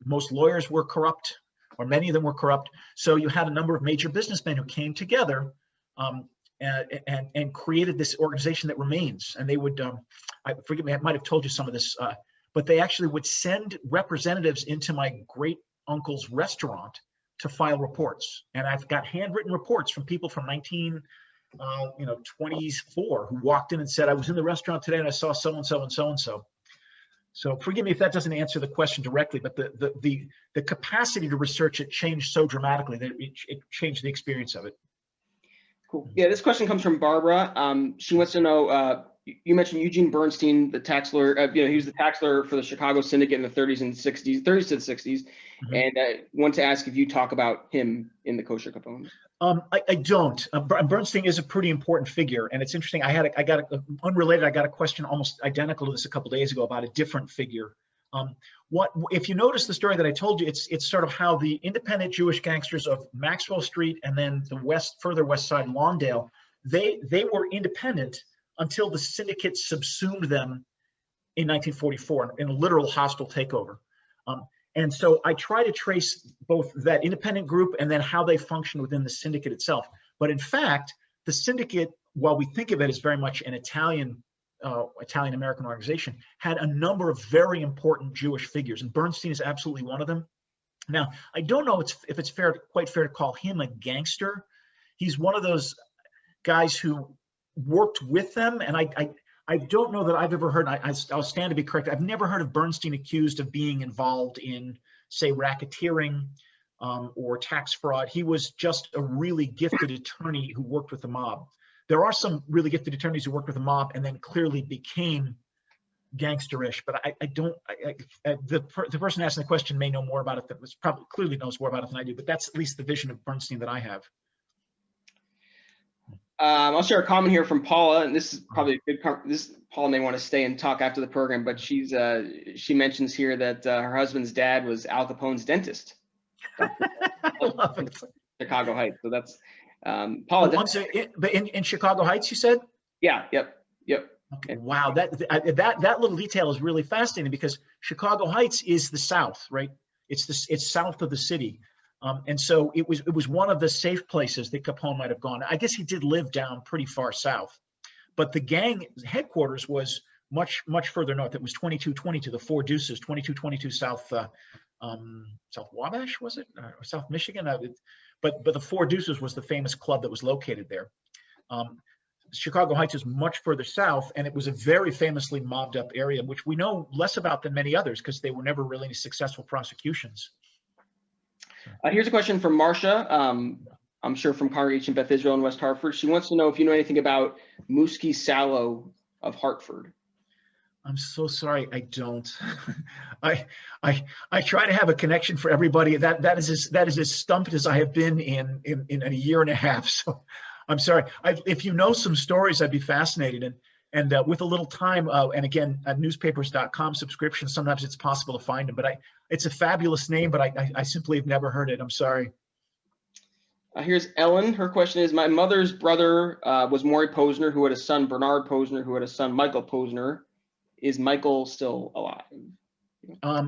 S2: Most lawyers were corrupt, or many of them were corrupt. So you had a number of major businessmen who came together and created this organization that remains. And they would, forgive me, I might have told you some of this, but they actually would send representatives into my great uncle's restaurant to file reports. And I've got handwritten reports from people from 24 who walked in and said, I was in the restaurant today and I saw so-and-so and so-and-so. So forgive me if that doesn't answer the question directly, but the capacity to research it changed so dramatically that it changed the experience of it.
S1: Cool. Yeah, this question comes from Barbara. She wants to know, you mentioned Eugene Bernstein, the tax lawyer. He was the tax lawyer for the Chicago syndicate in the 30s and 60s, 30s to the 60s, and want to ask if you talk about him in the Kosher Capones.
S2: I don't. Bernstein is a pretty important figure, and it's interesting. I got a question almost identical to this a couple days ago about a different figure. If you notice the story that I told you, it's sort of how the independent Jewish gangsters of Maxwell Street and then the further west side, Lawndale, they were independent until the syndicate subsumed them in 1944 in a literal hostile takeover. And so I try to trace both that independent group and then how they function within the syndicate itself. But in fact, the syndicate, while we think of it as very much an Italian-American organization, had a number of very important Jewish figures, and Bernstein is absolutely one of them. Now, I don't know if it's quite fair to call him a gangster. He's one of those guys who worked with them, and I don't know that I've ever heard, I'll stand to be correct, I've never heard of Bernstein accused of being involved in, say, racketeering or tax fraud. He was just a really gifted attorney who worked with the mob. There are some really gifted attorneys who worked with the mob and then clearly became gangsterish, but the person asking the question may know more about it, that was probably clearly knows more about it than I do, but that's at least the vision of Bernstein that I have.
S1: I'll share a comment here from Paula, and this is probably a good. Paula may want to stay and talk after the program, but she mentions here that her husband's dad was Al Capone's dentist.
S2: I love it.
S1: Chicago Heights. So that's Paula.
S2: But in Chicago Heights, you said?
S1: Yeah. Yep.
S2: Okay. Wow, that little detail is really fascinating, because Chicago Heights is the South, right? It's south of the city. And so it was one of the safe places that Capone might have gone. I guess he did live down pretty far south, but the gang headquarters was much further north. It was 2222, the Four Deuces, 2222 South Wabash, was it, or South Michigan? But the Four Deuces was the famous club that was located there. Chicago Heights is much further south, and it was a very famously mobbed up area, which we know less about than many others because they were never really any successful prosecutions.
S1: Here's a question from Marcia, I'm sure from Congregation Beth Israel in West Hartford. She wants to know if you know anything about Musky Sallow of Hartford.
S2: I'm so sorry. I don't. I I try to have a connection for everybody. That is as stumped as I have been in a year and a half. So I'm sorry. If you know some stories, I'd be fascinated. And with a little time, and again, a newspapers.com subscription, sometimes it's possible to find them. But it's a fabulous name, but I simply have never heard it. I'm sorry.
S1: Here's Ellen. Her question is, my mother's brother was Maury Posner, who had a son, Bernard Posner, who had a son, Michael Posner. Is Michael still alive?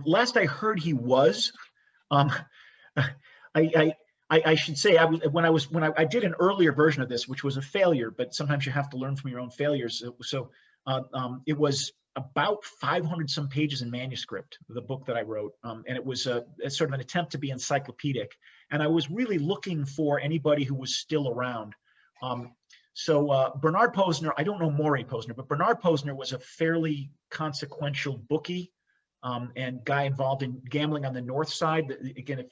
S2: Last I heard, he was. Um, I should say when I did an earlier version of this, which was a failure, but sometimes you have to learn from your own failures. So it was about 500 some pages in manuscript, the book that I wrote, and it was a sort of an attempt to be encyclopedic. And I was really looking for anybody who was still around. So Bernard Posner, I don't know Maury Posner, but Bernard Posner was a fairly consequential bookie and guy involved in gambling on the north side. Again,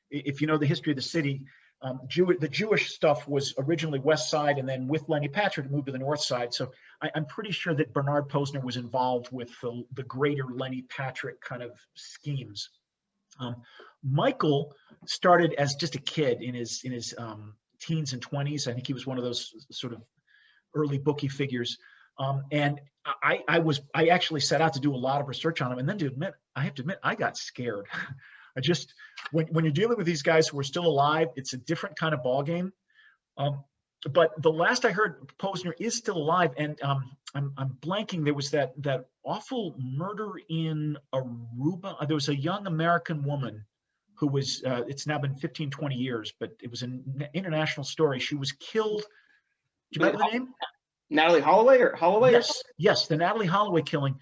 S2: if you know the history of the city, the Jewish stuff was originally west side, and then with Lenny Patrick moved to the north side. So I'm pretty sure that Bernard Posner was involved with the greater Lenny Patrick kind of schemes. Michael started as just a kid in his teens and 20s. I think he was one of those sort of early bookie figures. And I actually set out to do a lot of research on him. And then I have to admit, I got scared. When you're dealing with these guys who are still alive, it's a different kind of ballgame. But the last I heard, Posner is still alive. And I'm blanking. There was that awful murder in Aruba. There was a young American woman who was, it's now been 15, 20 years, but it was an international story. She was killed. Do you remember the name?
S1: Natalie Holloway or Holloway?
S2: Yes, the Natalie Holloway killing.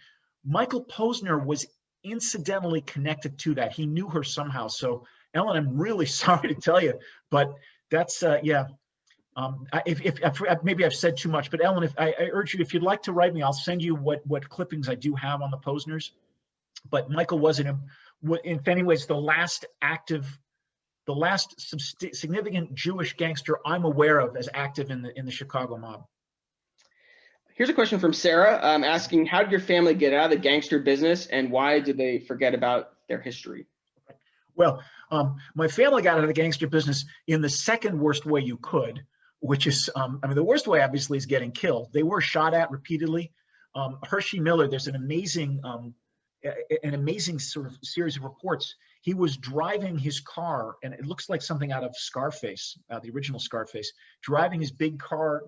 S2: Michael Posner was incidentally connected to that. He knew her somehow. So, Ellen, I'm really sorry to tell you, but that's yeah. If maybe I've said too much, but Ellen, I urge you, if you'd like to write me, I'll send you what clippings I do have on the Posners. But Michael was in many ways the last significant Jewish gangster I'm aware of as active in the Chicago mob.
S1: Here's a question from Sarah asking, how did your family get out of the gangster business, and why did they forget about their history?
S2: Well, my family got out of the gangster business in the second worst way you could, which is, the worst way obviously is getting killed. They were shot at repeatedly. Hershey Miller, there's an amazing sort of series of reports. He was driving his car, and it looks like something out of Scarface, the original Scarface, driving his big car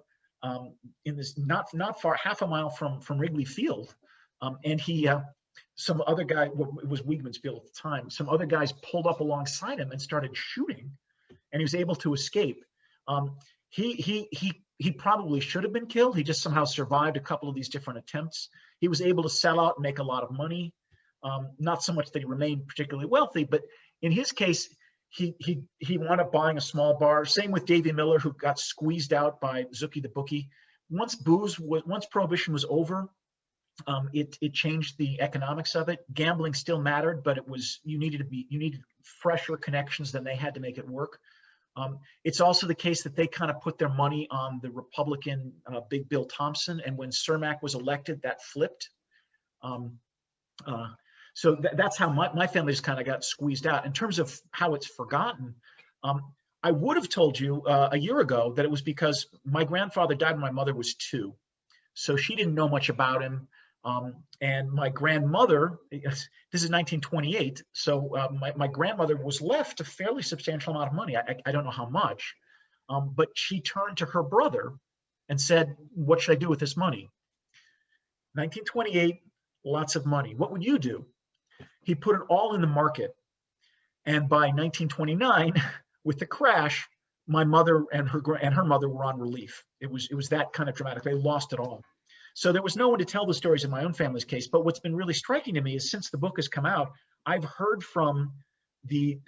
S2: in this not far, half a mile from Wrigley Field, and he some other guy, well, it was Weigman's Field at the time, some other guys pulled up alongside him and started shooting, and he was able to escape. He probably should have been killed. He just somehow survived a couple of these different attempts. He was able to sell out and make a lot of money. Not so much that he remained particularly wealthy, but in his case, he wound up buying a small bar. Same with Davy Miller, who got squeezed out by Zookie the Bookie. Once prohibition was over, it changed the economics of it. Gambling still mattered, but you needed fresher connections than they had to make it work. It's also the case that they kind of put their money on the Republican Big Bill Thompson, and when Cermak was elected, that flipped. So that's how my family just kind of got squeezed out. In terms of how it's forgotten, I would have told you a year ago that it was because my grandfather died when my mother was 2. So she didn't know much about him. And my grandmother, this is 1928, so my grandmother was left a fairly substantial amount of money. I don't know how much, but she turned to her brother and said, what should I do with this money? 1928, lots of money. What would you do? He put it all in the market. And by 1929, with the crash, my mother and her mother were on relief. It was that kind of dramatic. They lost it all. So there was no one to tell the stories in my own family's case. But what's been really striking to me is since the book has come out, I've heard from the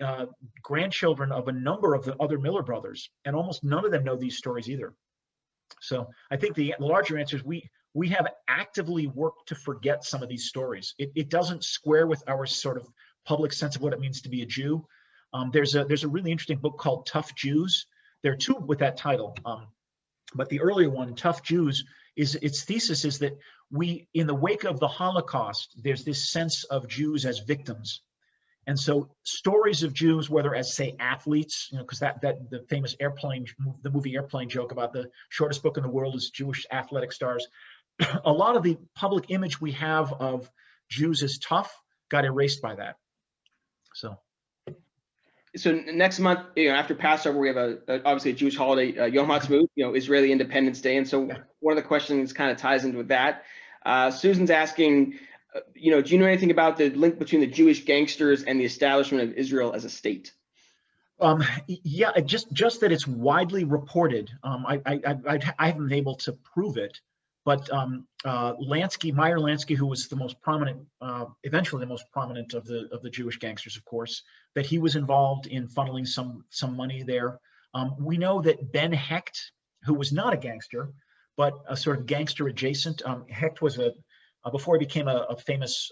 S2: grandchildren of a number of the other Miller brothers, and almost none of them know these stories either. So I think the larger answer is we have actively worked to forget some of these stories. It doesn't square with our sort of public sense of what it means to be a Jew. There's a really interesting book called Tough Jews. There are 2 with that title, but the earlier one, Tough Jews, its thesis is that we, in the wake of the Holocaust, there's this sense of Jews as victims. And so stories of Jews, whether as, say, athletes, because that the famous the movie Airplane joke about the shortest book in the world is Jewish athletic stars. A lot of the public image we have of Jews as tough got erased by that.
S1: So next month, after Passover, we have obviously a Jewish holiday, Yom Ha'atzmaut, Israeli Independence Day, and so one of the questions kind of ties into that. Susan's asking, do you know anything about the link between the Jewish gangsters and the establishment of Israel as a state?
S2: Yeah, just that it's widely reported. I haven't been able to prove it, but Meyer Lansky, who was the most prominent, eventually the most prominent of the Jewish gangsters, of course, that he was involved in funneling some money there. We know that Ben Hecht, who was not a gangster, but a sort of gangster adjacent. Hecht was before he became a famous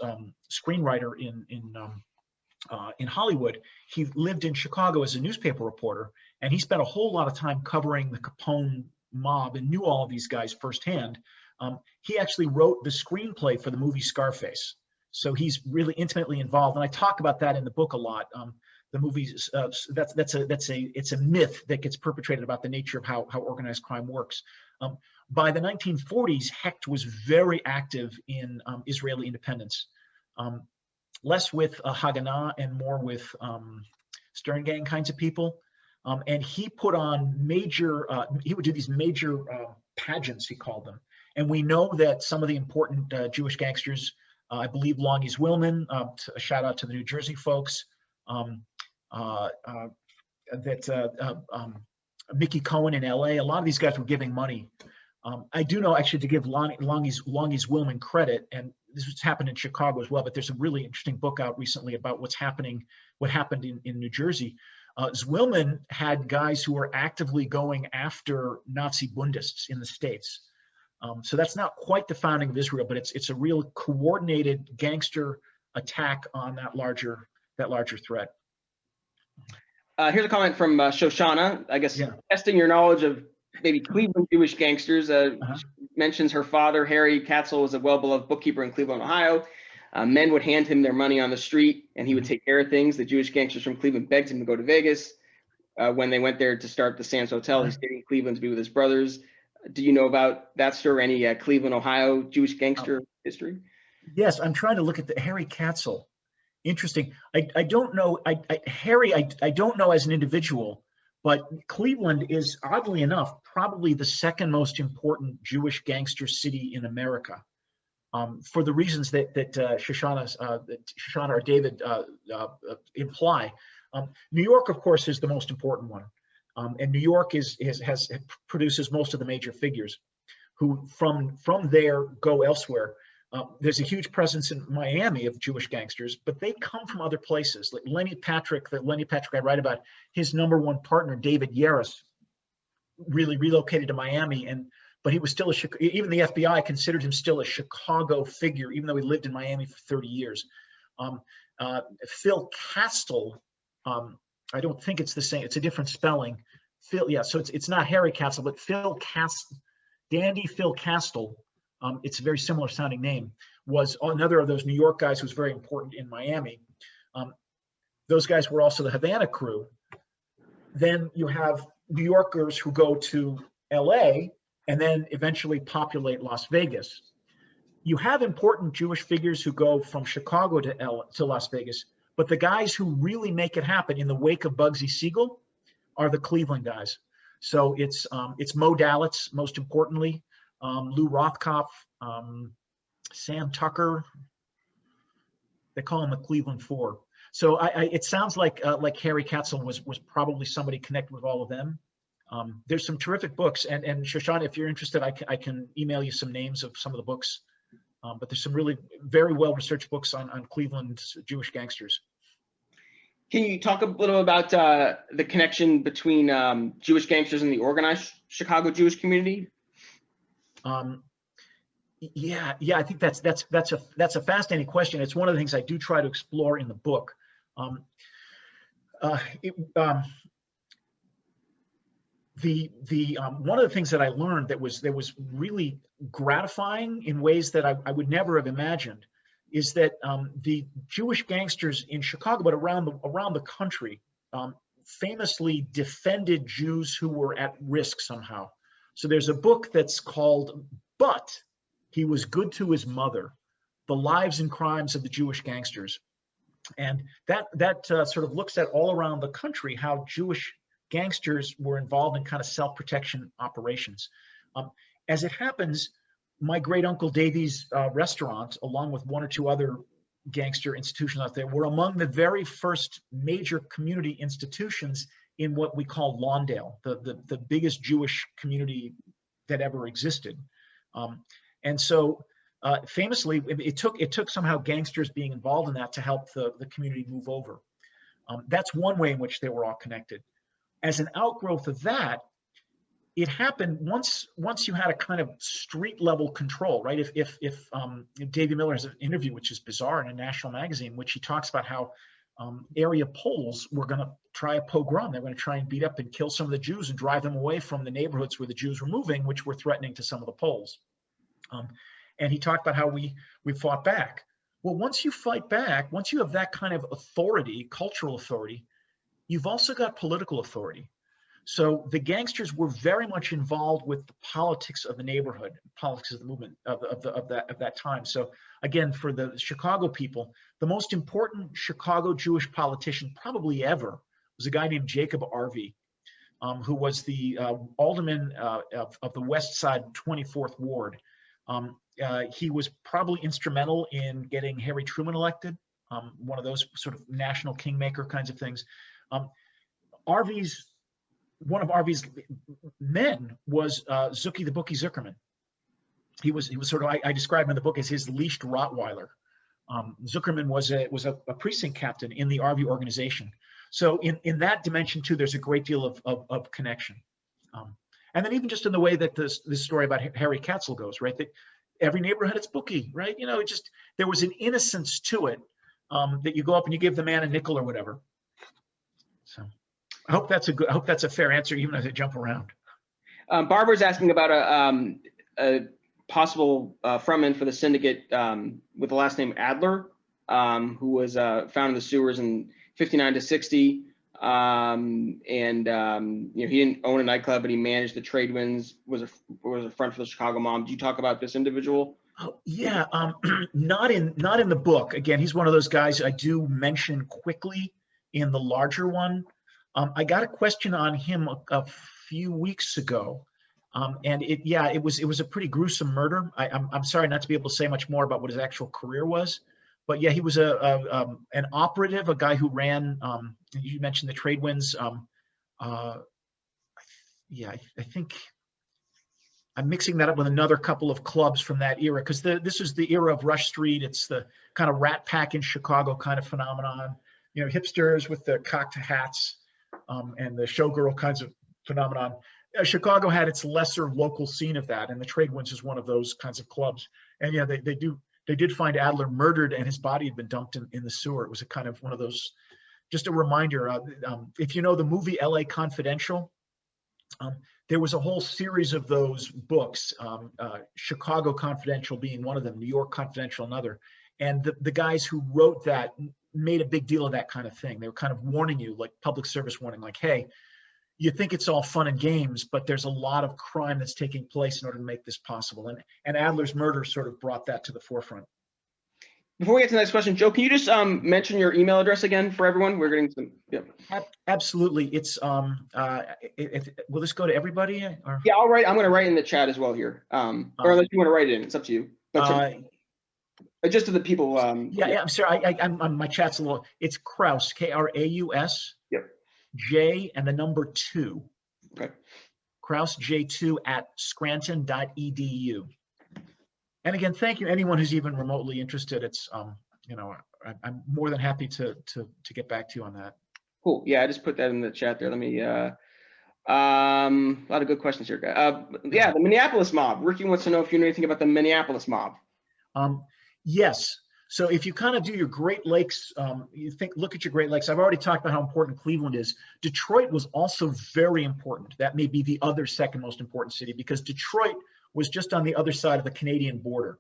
S2: screenwriter in Hollywood, he lived in Chicago as a newspaper reporter, and he spent a whole lot of time covering the Capone mob and knew all of these guys firsthand. He actually wrote the screenplay for the movie Scarface, so he's really intimately involved, and I talk about that in the book a lot. The movies, it's a myth that gets perpetrated about the nature of how organized crime works. By the 1940s, Hecht was very active in Israeli independence. Less with Haganah and more with Stern Gang kinds of people. And he put on he would do these major pageants, he called them. And we know that some of the important Jewish gangsters, I believe Longy's Willman, a shout out to the New Jersey folks, Mickey Cohen in LA, a lot of these guys were giving money. I do know, actually, to give Longy's Willman credit, and this has happened in Chicago as well, but there's a really interesting book out recently about what happened in New Jersey. Zwillman had guys who were actively going after Nazi Bundists in the States. So that's not quite the founding of Israel, but it's a real coordinated gangster attack on that larger threat.
S1: Here's a comment from Shoshana, I guess, testing your knowledge of maybe Cleveland Jewish gangsters. She mentions her father, Harry Katzel, was a well-beloved bookkeeper in Cleveland, Ohio. Men would hand him their money on the street, and he would take care of things. The Jewish gangsters from Cleveland begged him to go to Vegas. When they went there to start the Sands Hotel, he stayed in Cleveland to be with his brothers. Do you know about that story, any Cleveland, Ohio Jewish gangster history?
S2: Yes, I'm trying to look at the Harry Katzel. Interesting. I don't know. Harry, I don't know as an individual, but Cleveland is, oddly enough, probably the second most important Jewish gangster city in America, for the reasons that Shoshana or David imply. New York, of course, is the most important one, and New York produces most of the major figures, who from there go elsewhere. There's a huge presence in Miami of Jewish gangsters, but they come from other places. Like Lenny Patrick I write about, his number one partner, David Yaris, really relocated to Miami, but he was still even the FBI considered him still a Chicago figure, even though he lived in Miami for 30 years. Phil Kastel, I don't think it's the same, it's a different spelling. So it's not Harry Katzel, but Dandy Phil Kastel. It's a very similar sounding name, was another of those New York guys who was very important in Miami. Those guys were also the Havana crew. Then you have New Yorkers who go to LA and then eventually populate Las Vegas. You have important Jewish figures who go from Chicago to Las Vegas, but the guys who really make it happen in the wake of Bugsy Siegel are the Cleveland guys. So it's Mo Dalitz, most importantly, Lou Rothkopf, Sam Tucker. They call him the Cleveland Four. So it sounds like Harry Katzel was probably somebody connected with all of them. There's some terrific books, and Shoshana, if you're interested, I can email you some names of some of the books. But there's some really very well-researched books on Cleveland's Jewish gangsters.
S1: Can you talk a little about the connection between Jewish gangsters and the organized Chicago Jewish community?
S2: Yeah, I think that's a fascinating question. It's one of the things I do try to explore in the book. one of the things that I learned that was really gratifying in ways that I would never have imagined is that the Jewish gangsters in Chicago, but around the country, famously defended Jews who were at risk somehow. So there's a book that's called "But He Was Good to His Mother: The Lives and Crimes of the Jewish Gangsters," and that sort of looks at all around the country how Jewish gangsters were involved in kind of self-protection operations. As it happens, my great uncle Davy's restaurant, along with one or two other gangster institutions out there, were among the very first major community institutions in what we call Lawndale, the biggest Jewish community that ever existed. And so famously, it took somehow gangsters being involved in that to help the community move over. That's one way in which they were all connected. As an outgrowth of that, it happened once you had a kind of street level control, right? If Davy Miller has an interview, which is bizarre, in a national magazine, which he talks about how area Poles were going to try a pogrom. They're going to try and beat up and kill some of the Jews and drive them away from the neighborhoods where the Jews were moving, which were threatening to some of the Poles. And he talked about how we fought back. Well, once you fight back, once you have that kind of authority, cultural authority, you've also got political authority. So the gangsters were very much involved with the politics of the neighborhood, politics of the movement of that time. So again, for the Chicago people, the most important Chicago Jewish politician probably ever was a guy named Jacob Arvey, who was the alderman of the West Side 24th Ward. He was probably instrumental in getting Harry Truman elected, one of those sort of national kingmaker kinds of things. One of Arvey's men was Zucky the Bookie Zuckerman. He was sort of, I describe him in the book as his leashed Rottweiler. Zuckerman was a precinct captain in the Arvey organization. So in that dimension too, there's a great deal of connection. And then even just in the way that this story about Harry Katzel goes, right? That every neighborhood had its bookie, right? You know, it just, there was an innocence to it that you go up and you give the man a nickel or whatever. So I hope that's a fair answer, even as I jump around.
S1: Barbara's asking about a possible frontman for the syndicate with the last name Adler, who was found in the sewers in 59 to 60. And you know, he didn't own a nightclub, but he managed the trade winds, was a front for the Chicago Mob. Did you talk about this individual?
S2: Oh, yeah, not in the book. Again, he's one of those guys I do mention quickly in the larger one. I got a question on him a few weeks ago, and it was a pretty gruesome murder. I'm sorry not to be able to say much more about what his actual career was, but yeah, he was an operative, a guy who ran. You mentioned the trade winds. I think I'm mixing that up with another couple of clubs from that era, because this is the era of Rush Street. It's the kind of Rat Pack in Chicago kind of phenomenon. You know, hipsters with the cocked hats. And the showgirl kinds of phenomenon. Chicago had its lesser local scene of that, and the Trade Winds is one of those kinds of clubs. And yeah, they did find Adler murdered, and his body had been dumped in the sewer. It was a kind of one of those, just a reminder. If you know the movie L.A. Confidential, there was a whole series of those books, Chicago Confidential being one of them, New York Confidential another. And the guys who wrote that made a big deal of that kind of thing. They were kind of warning you, like public service warning, like, hey, you think it's all fun and games, but there's a lot of crime that's taking place in order to make this possible. And Adler's murder sort of brought that to the forefront.
S1: Before we get to the next question, Joe, can you just mention your email address again for everyone? We're getting some. Yep.
S2: Absolutely. It's will this go to everybody? Or?
S1: Yeah, I'm going to write in the chat as well here. Or unless you want to write it in, it's up to you. But just to the people.
S2: Yeah, I'm sorry. I'm my chat's a little. It's Kraus, Kraus.
S1: Yep.
S2: J and the number 2.
S1: Okay.
S2: Kraus J2 at scranton.edu. And again, thank you anyone who's even remotely interested. It's you know, I'm more than happy to get back to you on that.
S1: Cool. Yeah, I just put that in the chat there. Let me. A lot of good questions here, guys. Yeah, the Minneapolis Mob. Ricky wants to know if you know anything about the Minneapolis Mob.
S2: Yes. So if you kind of do your Great Lakes, look at your Great Lakes. I've already talked about how important Cleveland is. Detroit was also very important. That may be the other second most important city, because Detroit was just on the other side of the Canadian border.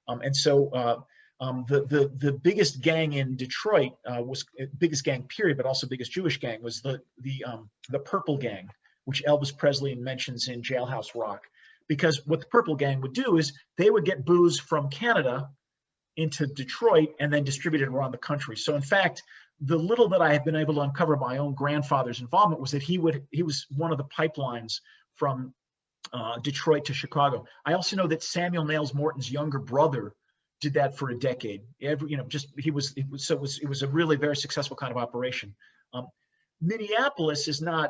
S2: And so the biggest gang in Detroit was biggest gang period, but also biggest Jewish gang was the Purple Gang, which Elvis Presley mentions in Jailhouse Rock. Because what the Purple Gang would do is they would get booze from Canada into Detroit and then distribute it around the country. So in fact, the little that I have been able to uncover my own grandfather's involvement was that he was one of the pipelines from Detroit to Chicago. I also know that Samuel Nails Morton's younger brother did that for a decade. It was a really very successful kind of operation. Minneapolis is not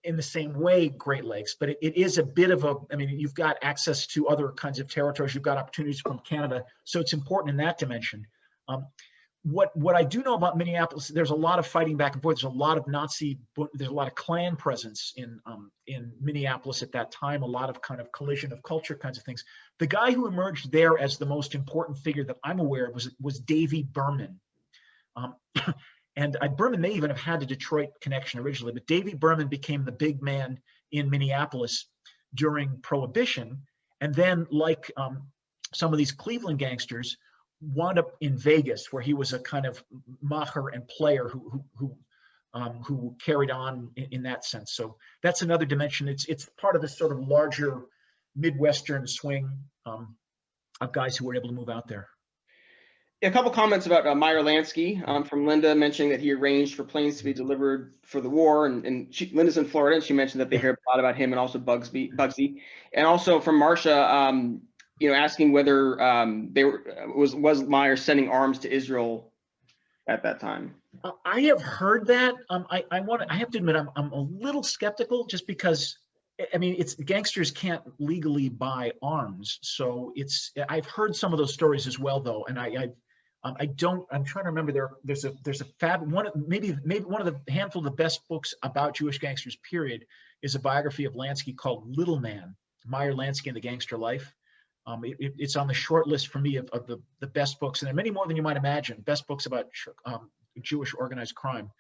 S2: in the same way Great Lakes, but it is a bit of you've got access to other kinds of territories. You've got opportunities from Canada. So it's important in that dimension. What I do know about Minneapolis, there's a lot of fighting back and forth. There's a lot of there's a lot of Klan presence in Minneapolis at that time, a lot of kind of collision of culture kinds of things. The guy who emerged there as the most important figure that I'm aware of was Davy Berman. And Berman may even have had a Detroit connection originally, but Davy Berman became the big man in Minneapolis during Prohibition. And then, like some of these Cleveland gangsters, wound up in Vegas, where he was a kind of macher and player who carried on in that sense. So that's another dimension. It's part of this sort of larger Midwestern swing of guys who were able to move out there.
S1: Yeah, a couple comments about Meyer Lansky from Linda, mentioning that he arranged for planes to be delivered for the war, and Linda's in Florida, and she mentioned that they heard a lot about him and also Bugsy, and also from Marcia, asking whether was Meyer sending arms to Israel at that time.
S2: I have heard that. I have to admit I'm a little skeptical, just because it's gangsters can't legally buy arms, so I've heard some of those stories as well, though, and I'm trying to remember. There's a maybe one of the handful of the best books about Jewish gangsters period is a biography of Lansky called Little Man, Meyer Lansky and the Gangster Life. It's on the short list for me of the best books, and there are many more than you might imagine, best books about Jewish organized crime.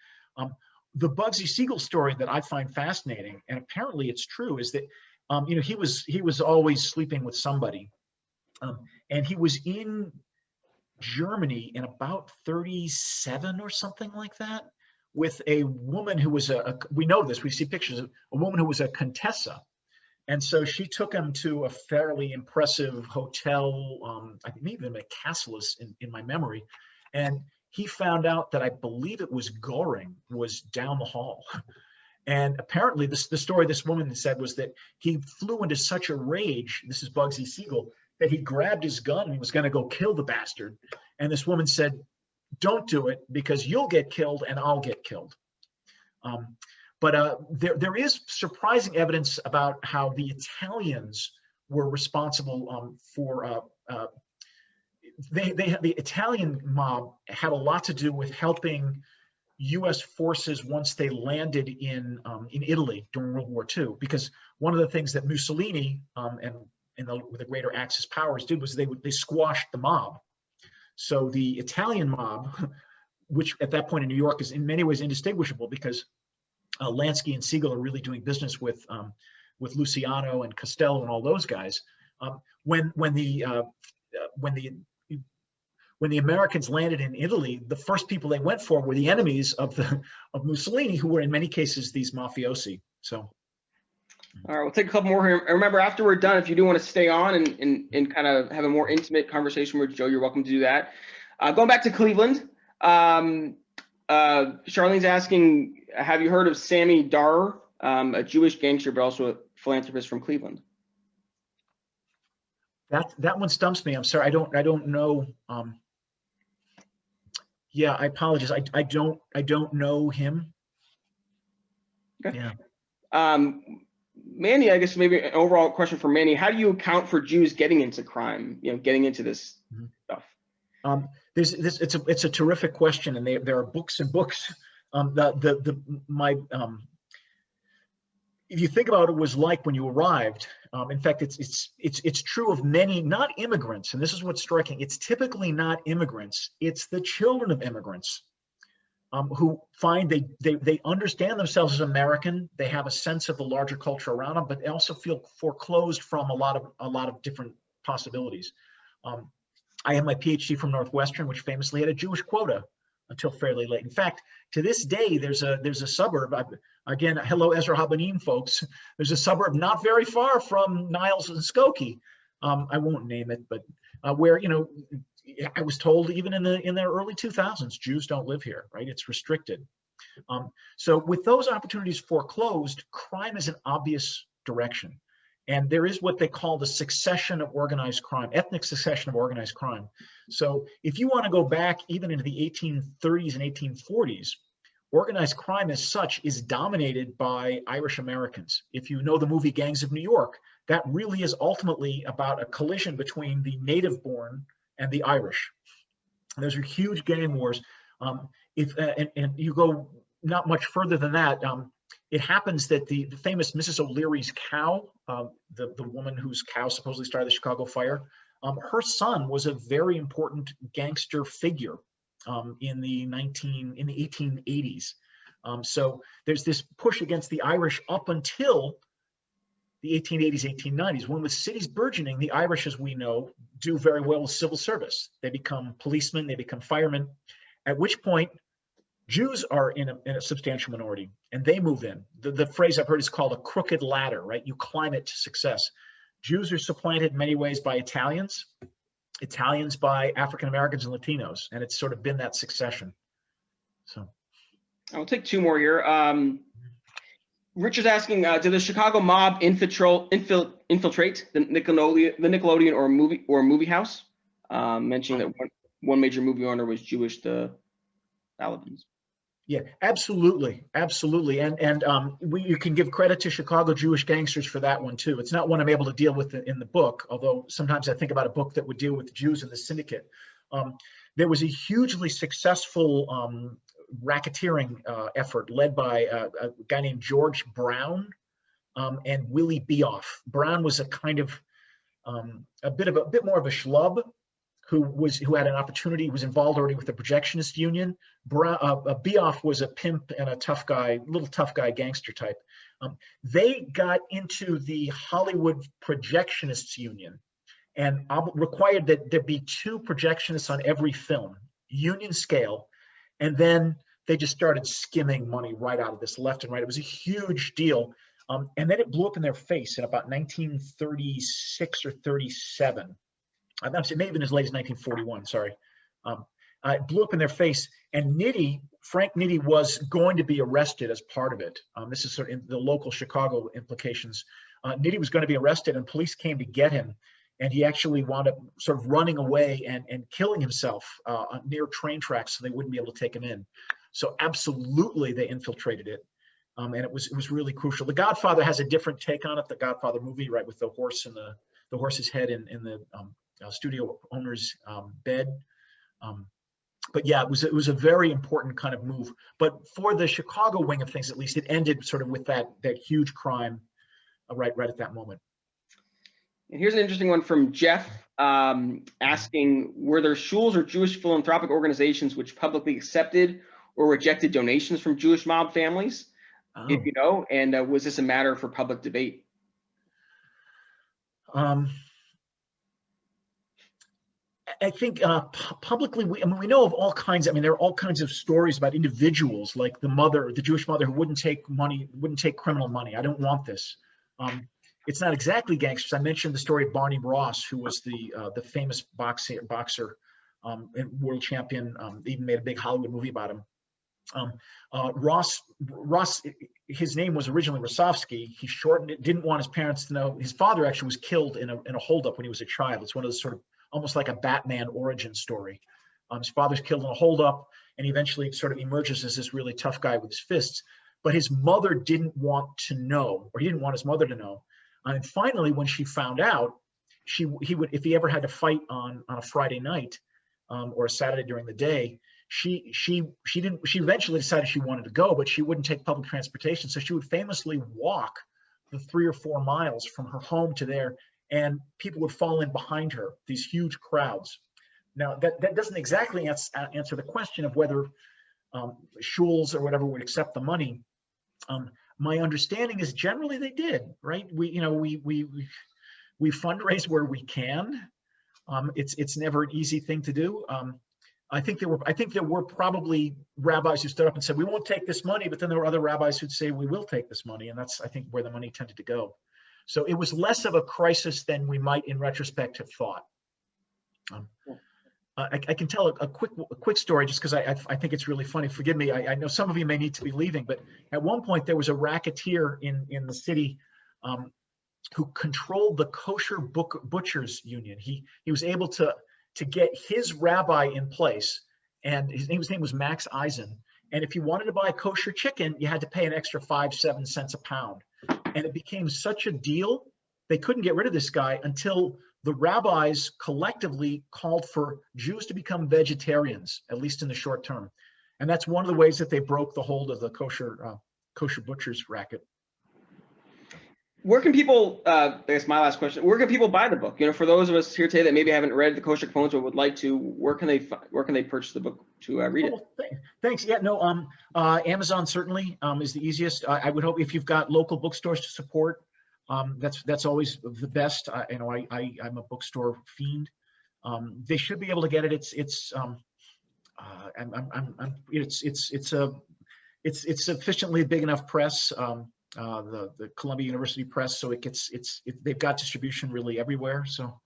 S2: The Bugsy Siegel story that I find fascinating, and apparently it's true, is that he was always sleeping with somebody, and he was in Germany in about 37 or something like that, with a woman who was we know this, we see pictures of a woman who was a Contessa. And so she took him to a fairly impressive hotel. I think maybe even a castle is in my memory. And he found out that I believe it was Goring was down the hall. And apparently the story this woman said was that he flew into such a rage, this is Bugsy Siegel, that he grabbed his gun and he was going to go kill the bastard. And this woman said, "Don't do it, because you'll get killed and I'll get killed." But there is surprising evidence about how the Italians were responsible for the Italian mob had a lot to do with helping U.S. forces once they landed in Italy during World War II, because one of the things that Mussolini with the greater Axis powers did was they squashed the mob. So the Italian mob, which at that point in New York is in many ways indistinguishable, because Lansky and Siegel are really doing business with Luciano and Costello and all those guys. When the Americans landed in Italy, the first people they went for were the enemies of Mussolini, who were in many cases these mafiosi. So,
S1: all right, we'll take a couple more here. Remember, after we're done, if you do want to stay on and kind of have a more intimate conversation with Joe, you're welcome to do that. Going back to Cleveland, Charlene's asking, have you heard of Sammy Dar, a Jewish gangster, but also a philanthropist from Cleveland?
S2: That one stumps me. I'm sorry, I don't know. Yeah, I apologize. I don't know him.
S1: Okay.
S2: Yeah.
S1: Manny, I guess maybe an overall question for Manny: how do you account for Jews getting into crime? Getting into this stuff.
S2: It's a terrific question, and there are books and books. if you think about what it was like when you arrived, in fact, it's true of many, not immigrants, and this is what's striking. It's typically not immigrants. It's the children of immigrants who find they understand themselves as American. They have a sense of the larger culture around them, but they also feel foreclosed from a lot of different possibilities. I have my PhD from Northwestern, which famously had a Jewish quota until fairly late. In fact, to this day, there's a suburb. Again, hello, Ezra Habanim folks. There's a suburb not very far from Niles and Skokie. I won't name it, but where, you know, I was told even in the early 2000s, Jews don't live here, right? It's restricted. So with those opportunities foreclosed, crime is an obvious direction. And there is what they call the succession of organized crime, ethnic succession of organized crime. So if you want to go back even into the 1830s and 1840s, organized crime as such is dominated by Irish Americans. If you know the movie Gangs of New York, that really is ultimately about a collision between the native-born and the Irish. And those are huge gang wars. And you go not much further than that, it happens that the famous Mrs. O'Leary's cow, the woman whose cow supposedly started the Chicago fire, her son was a very important gangster figure in the 1880s. So there's this push against the Irish up until the 1880s, 1890s. When with cities burgeoning, the Irish, as we know, do very well with civil service. They become policemen, they become firemen, at which point Jews are in a substantial minority, and they move in. The phrase I've heard is called a crooked ladder, right? You climb it to success. Jews are supplanted in many ways by Italians, Italians by African Americans and Latinos, and it's sort of been that succession. So
S1: I'll take two more here. Richard's asking, did the Chicago mob infiltrate the Nickelodeon or movie house? Mentioning that one major movie owner was Jewish, the Paladins.
S2: Yeah, absolutely, absolutely, and you can give credit to Chicago Jewish Gangsters for that one too. It's not one I'm able to deal with in the book, although sometimes I think about a book that would deal with the Jews in the syndicate. There was a hugely successful racketeering effort led by a guy named George Brown and Willie Beoff. Brown was a kind of a bit more of a schlub who had an opportunity, was involved already with the projectionist union. Beoff was a pimp and a little tough guy gangster type. They got into the Hollywood projectionists union and required that there be 2 projectionists on every film, union scale. And then they just started skimming money right out of this left and right. It was a huge deal. And then it blew up in their face in about 1936 or 37. It may have been as late as 1941, sorry. It blew up in their face. And Frank Nitti was going to be arrested as part of it. This is sort of in the local Chicago implications. Nitti was going to be arrested and police came to get him. And he actually wound up sort of running away and killing himself near train tracks so they wouldn't be able to take him in. So absolutely they infiltrated it. And it was really crucial. The Godfather has a different take on it, the Godfather movie, right, with the horse and the horse's head in the studio owner's bed. But yeah, it was a very important kind of move. But for the Chicago wing of things, at least, it ended sort of with that huge crime right at that moment.
S1: And here's an interesting one from Jeff asking, were there shuls or Jewish philanthropic organizations which publicly accepted or rejected donations from Jewish mob families? Oh. If you know, and was this a matter for public debate?
S2: I think publicly, we know of all kinds. There are all kinds of stories about individuals, like the Jewish mother who wouldn't take criminal money. I don't want this. It's not exactly gangsters. I mentioned the story of Barney Ross, who was the famous boxer and world champion. They even made a big Hollywood movie about him. Ross, his name was originally Rosofsky. He shortened it, didn't want his parents to know. His father actually was killed in a holdup when he was a child. It's one of those sort of almost like a Batman origin story. His father's killed in a holdup, and he eventually sort of emerges as this really tough guy with his fists. But his mother didn't want to know, or he didn't want his mother to know. And finally, when she found out, he would, if he ever had to fight on a Friday night or a Saturday during the day, she eventually decided she wanted to go, but she wouldn't take public transportation. So she would famously walk the 3 or 4 miles from her home to there, and people would fall in behind her, these huge crowds. Now, that doesn't exactly answer the question of whether shuls or whatever would accept the money. My understanding is generally they did, right? We fundraise where we can. It's never an easy thing to do. I think there were probably rabbis who stood up and said, we won't take this money, but then there were other rabbis who'd say, we will take this money. And that's, I think, where the money tended to go. So it was less of a crisis than we might in retrospect have thought. I can tell a quick story just because I think it's really funny. Forgive me, I know some of you may need to be leaving, but at one point there was a racketeer in the city who controlled the Kosher Butchers Union. He was able to get his rabbi in place, and his name was Max Eisen. And if you wanted to buy kosher chicken, you had to pay an extra 5-7 cents a pound. And it became such a deal, they couldn't get rid of this guy until the rabbis collectively called for Jews to become vegetarians, at least in the short term. And that's one of the ways that they broke the hold of the kosher butchers racket.
S1: Where can people, I guess my last question, where can people buy the book? You know, for those of us here today that maybe haven't read the Kosher Capones but would like to, where can they purchase the book to read it?
S2: Thanks. Yeah, no, Amazon certainly is the easiest. I would hope if you've got local bookstores to support, that's always the best. I'm a bookstore fiend. They should be able to get it. It's sufficiently big enough press. The Columbia University Press, so they've got distribution really everywhere. So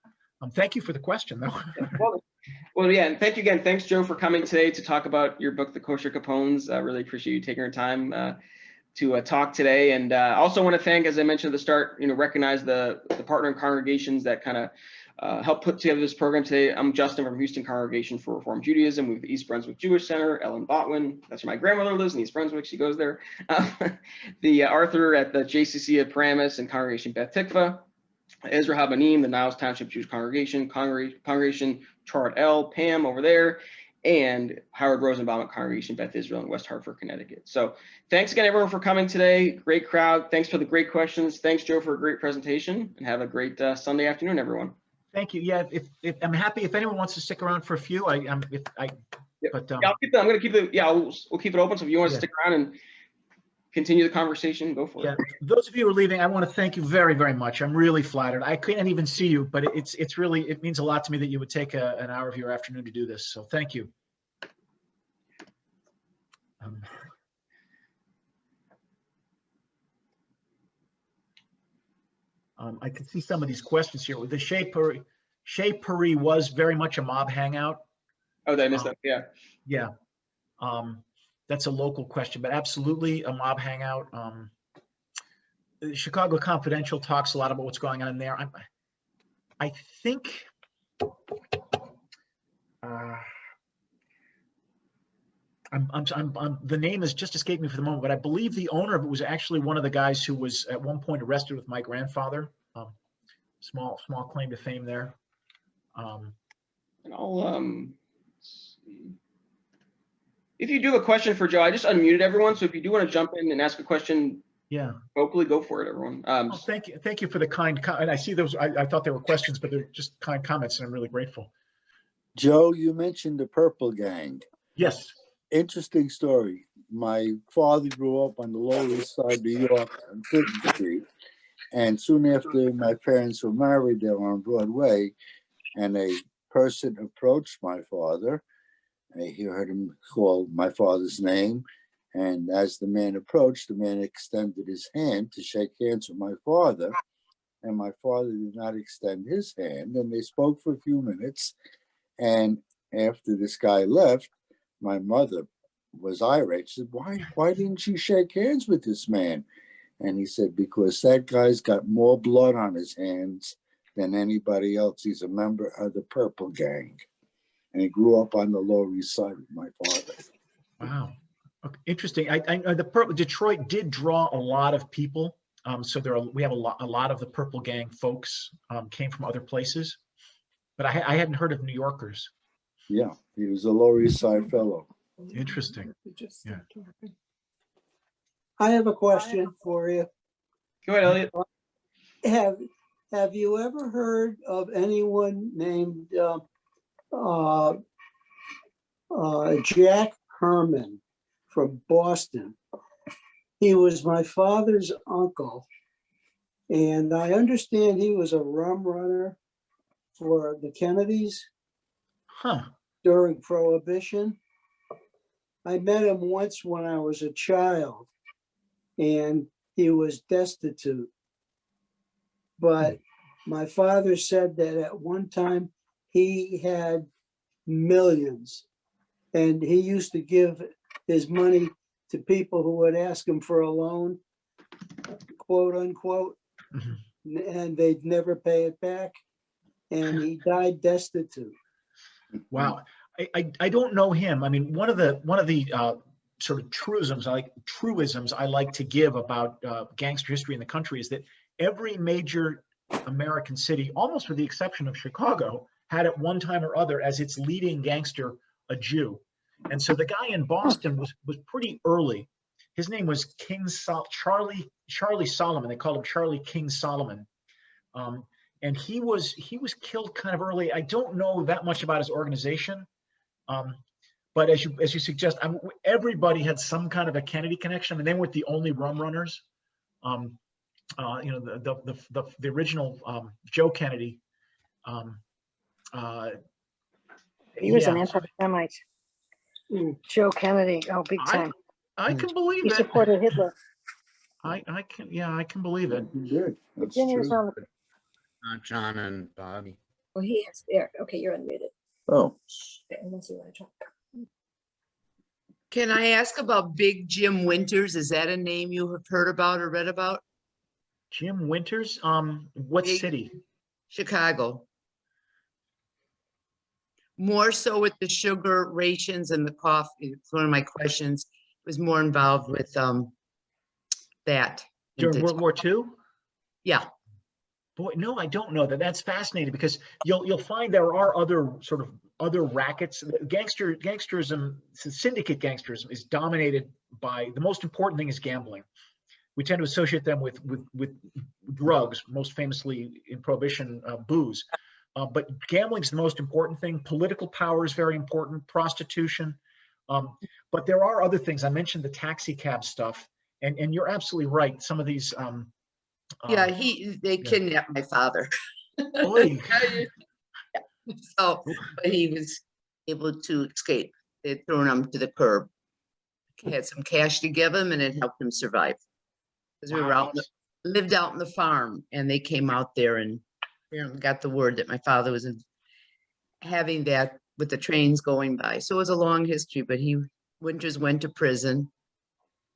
S2: thank you for the question, though.
S1: Well, yeah, and thank you again. Thanks, Joe, for coming today to talk about your book, The Kosher Capones. I really appreciate you taking your time to talk today. And I also want to thank, as I mentioned at the start, recognize the partner congregations that kind of helped put together this program today. I'm Justin from Houston Congregation for Reform Judaism. We have the East Brunswick Jewish Center, Ellen Botwin. That's where my grandmother lives in East Brunswick. She goes there. The Arthur at the JCC of Paramus and Congregation Beth Tikva. Ezra Habanim, the Niles Township Jewish Congregation, Congregation Chart L, Pam over there, and Howard Rosenbaum at Congregation Beth Israel in West Hartford, Connecticut. So thanks again, everyone, for coming today. Great crowd. Thanks for the great questions. Thanks, Joe, for a great presentation, and have a great Sunday afternoon, everyone.
S2: Thank you. Yeah, if I'm happy if anyone wants to stick around for a few.
S1: I'll keep it. Yeah, we'll keep it open. So if you want to stick around and continue the conversation, go for it.
S2: Those of you who are leaving, I want to thank you very, very much. I'm really flattered. I couldn't even see you, but it means a lot to me that you would take an hour of your afternoon to do this. So thank you. I can see some of these questions here. The Shea Puri was very much a mob hangout.
S1: Oh, did I miss that? Yeah.
S2: Yeah. That's a local question, but absolutely a mob hangout. Chicago Confidential talks a lot about what's going on in there. I think the name has just escaped me for the moment, but I believe the owner of it was actually one of the guys who was at one point arrested with my grandfather. Small claim to fame there.
S1: And I'll see. If you do have a question for Joe, I just unmuted everyone. So if you do want to jump in and ask a question, vocally, go for it, everyone.
S2: Thank you for the kind and I see those. I thought they were questions, but they're just kind comments, and I'm really grateful.
S3: Joe, you mentioned the Purple Gang.
S2: Yes.
S3: Interesting story. My father grew up on the Lower East Side of New York on 50th Street, and soon after my parents were married, they were on Broadway, and a person approached my father. He heard him call my father's name, and as the man approached, the man extended his hand to shake hands with my father, and my father did not extend his hand, and they spoke for a few minutes, and after this guy left, my mother was irate. She said, why didn't you shake hands with this man? And he said, because that guy's got more blood on his hands than anybody else. He's a member of the Purple Gang. And he grew up on the Lower East Side with my father.
S2: Wow. Okay. Interesting. Detroit did draw a lot of people. So we have a lot of the Purple Gang folks came from other places, but I hadn't heard of New Yorkers.
S3: Yeah, he was a Lower East Side fellow.
S2: Interesting. Yeah.
S4: I have a question for you.
S1: Go ahead, Elliot.
S4: Have you ever heard of anyone named Jack Herman from Boston? He was my father's uncle, and I understand he was a rum runner for the Kennedys during Prohibition. I met him once when I was a child, and he was destitute. But my father said that at one time he had millions, and he used to give his money to people who would ask him for a loan, quote unquote, and they'd never pay it back. And he died destitute.
S2: Wow. I don't know him. I mean, one of the sort of truisms I like to give about gangster history in the country is that every major American city, almost with the exception of Chicago, had at one time or other as its leading gangster a Jew. And so the guy in Boston was pretty early. His name was Charlie Solomon. They called him Charlie King Solomon. And he was killed kind of early. I don't know that much about his organization. But as you suggest, everybody had some kind of a Kennedy connection. I mean, they weren't the only rum runners. You know, the original Joe Kennedy.
S5: He was an anti-Semite. Joe Kennedy, oh, big time.
S2: I can believe
S5: He
S2: it.
S5: supported Hitler.
S2: I can believe it.
S3: Good. That's
S5: Virginia's
S3: true.
S5: on the.
S6: John and Bobby.
S5: Oh, he is there. Okay, you're unmuted.
S3: Oh,
S5: Unless you want to talk.
S7: Can I ask about Big Jim Winters? Is that a name you have heard about or read about?
S2: Jim Winters, what
S7: Big-
S2: city?
S7: Chicago. More so with the sugar rations and the coffee. It's one of my questions. Was more involved with that.
S2: During World War II?
S7: Yeah.
S2: Boy, no, I don't know that. That's fascinating because you'll find there are other rackets. Gangsterism, syndicate gangsterism is dominated by, the most important thing is gambling. We tend to associate them with drugs, most famously in Prohibition, booze. But gambling is the most important thing. Political power is very important, prostitution. But there are other things. I mentioned the taxi cab stuff, and you're absolutely right. Some of these.
S7: Yeah, they kidnapped my father.
S2: Boy.
S7: So, but he was able to escape. They had thrown him to the curb. He had some cash to give him, and it helped him survive. Because we were lived out in the farm, and they came out there and got the word that my father was having that with the trains going by. So it was a long history, but Winters went to prison,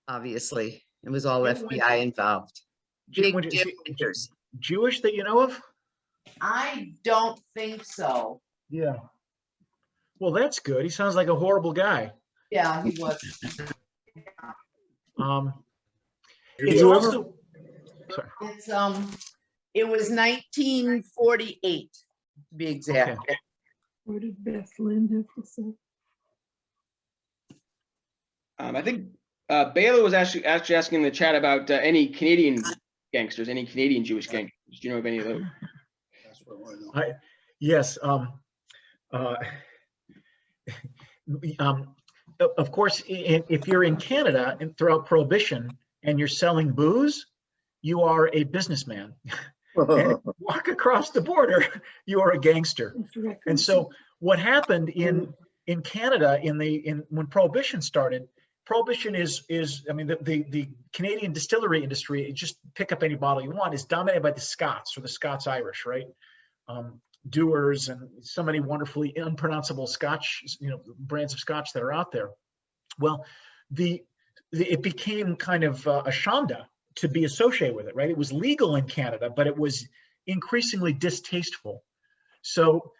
S7: obviously. It was all
S2: Jim
S7: FBI involved.
S2: Jim
S7: Big Jim Winters.
S2: Jewish that you know of?
S7: I don't think so.
S2: Yeah. Well, that's good. He sounds like a horrible guy.
S7: Yeah, he was.
S2: It's also, sorry.
S7: It's it was 1948 to be exact.
S2: Okay.
S5: Where did Beth Lynn have to say?
S1: I think Baylor was actually asking in the chat about any Canadian gangsters, any Canadian Jewish gangsters. Do you know of any of those?
S3: that's what I know.
S2: Yes. Of course, if you're in Canada and throughout Prohibition and you're selling booze, you are a businessman. And if you walk across the border, you are a gangster. And so what happened in Canada when Prohibition started, Prohibition is I mean, the Canadian distillery industry, just pick up any bottle you want, is dominated by the Scots or the Scots-Irish, right? Dewars and so many wonderfully unpronounceable Scotch, brands of Scotch that are out there. Well, it became kind of a shanda to be associated with it, right? It was legal in Canada, but it was increasingly distasteful. So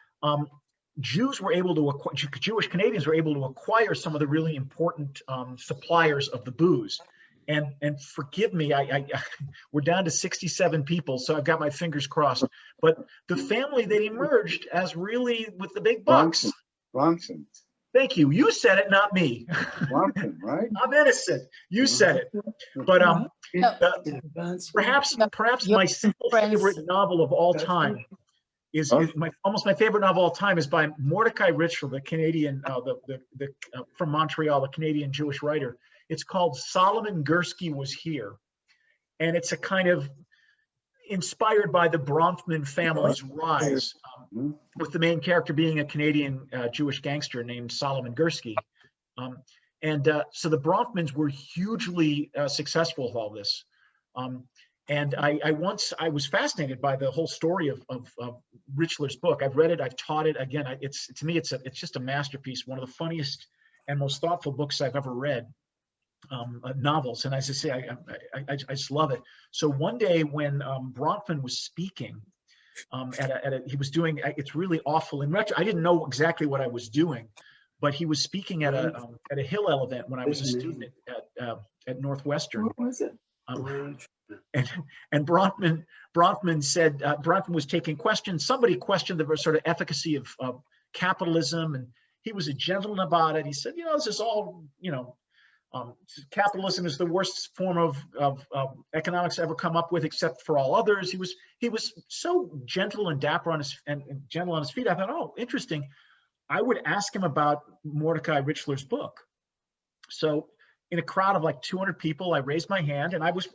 S2: Jewish Canadians were able to acquire some of the really important suppliers of the booze. And forgive me, we're down to 67 people, so I've got my fingers crossed. But the family that emerged as really with the big bucks,
S3: Bronson.
S2: Thank you. You said it, not me.
S3: Bronfman, right?
S2: I'm innocent. You said it. But perhaps
S8: Your
S2: my single
S8: friends-
S2: favorite novel of all time is almost my favorite novel of all time is by Mordecai Richler, the Canadian, from Montreal, the Canadian Jewish writer. It's called Solomon Gursky Was Here, and it's a kind of inspired by the Bronfman family's rise, with the main character being a Canadian Jewish gangster named Solomon Gursky. So the Bronfmans were hugely successful with all this. And I was fascinated by the whole story of Richler's book. I've read it, I've taught it. Again, to me, it's just a masterpiece, one of the funniest and most thoughtful books I've ever read. Novels, and as I say, I just love it. So one day when Bronfman was speaking, he was doing, it's really awful. In retro, I didn't know exactly what I was doing, but he was speaking at a Hillel event when I was a student at Northwestern.
S4: What was it?
S2: And Bronfman said, Bronfman was taking questions. Somebody questioned the sort of efficacy of capitalism, and he was a gentleman about it. He said, this is all, capitalism is the worst form of economics ever come up with, except for all others. He was so gentle and dapper on his gentle on his feet. I thought, oh, interesting. I would ask him about Mordecai Richler's book. So in a crowd of like 200 people, I raised my hand, and I was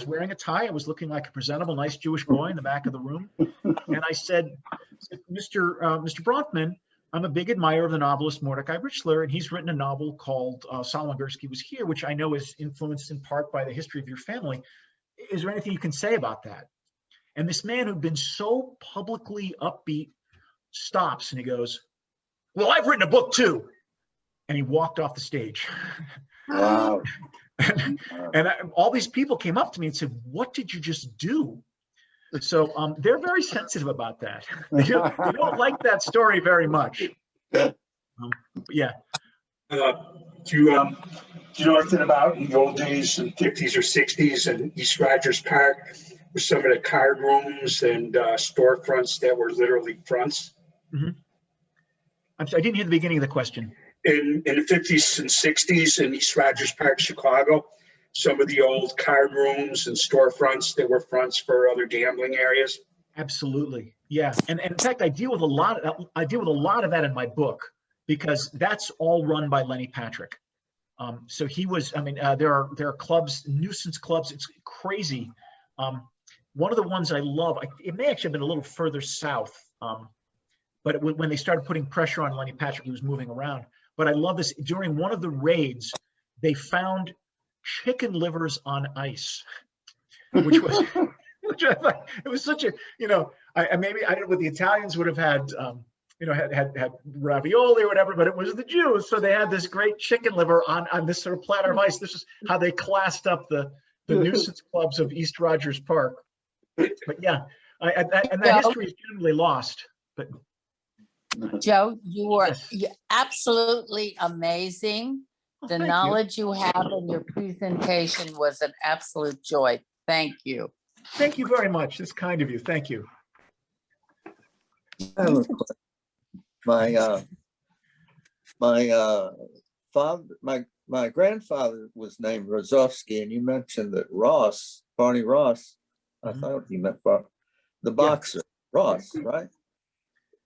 S2: wearing a tie. I was looking like a presentable, nice Jewish boy in the back of the room. And I said, Mr. Bronfman, I'm a big admirer of the novelist Mordecai Richler, and he's written a novel called Solomon Gursky Was Here, which I know is influenced in part by the history of your family. Is there anything you can say about that? And this man who'd been so publicly upbeat stops, and he goes, well, I've written a book too. And he walked off the stage.
S3: Wow.
S2: And all these people came up to me and said, what did you just do? So they're very sensitive about that. They don't like that story very much. Yeah.
S9: Do you know anything about in the old days, in the 50s or 60s, in East Rogers Park, with some of the card rooms and storefronts that were literally fronts?
S2: Mm-hmm. I'm sorry, I didn't hear the beginning of the question.
S9: In the 50s and 60s in East Rogers Park, Chicago, some of the old card rooms and storefronts that were fronts for other gambling areas.
S2: Absolutely, yeah. And in fact, I deal with a lot of that in my book, because that's all run by Lenny Patrick. So he was, there are clubs, nuisance clubs. It's crazy. One of the ones I love, it may actually have been a little further south, but when they started putting pressure on Lenny Patrick, he was moving around. But I love this. During one of the raids, they found chicken livers on ice, which was, it was such a, maybe I don't know what the Italians would have had, had ravioli or whatever, but it was the Jews. So they had this great chicken liver on this sort of platter of ice. This is how they classed up the nuisance clubs of East Rogers Park. But yeah, and that history is generally lost. But
S8: Joe, you're
S2: Yes.
S8: absolutely amazing. The
S2: Thank you.
S8: knowledge you have in your presentation was an absolute joy. Thank you.
S2: Thank you very much. It's kind of you. Thank you.
S10: I have a question. My grandfather was named Rozovsky, and you mentioned that Barney Ross, I thought you meant the boxer, Ross, right?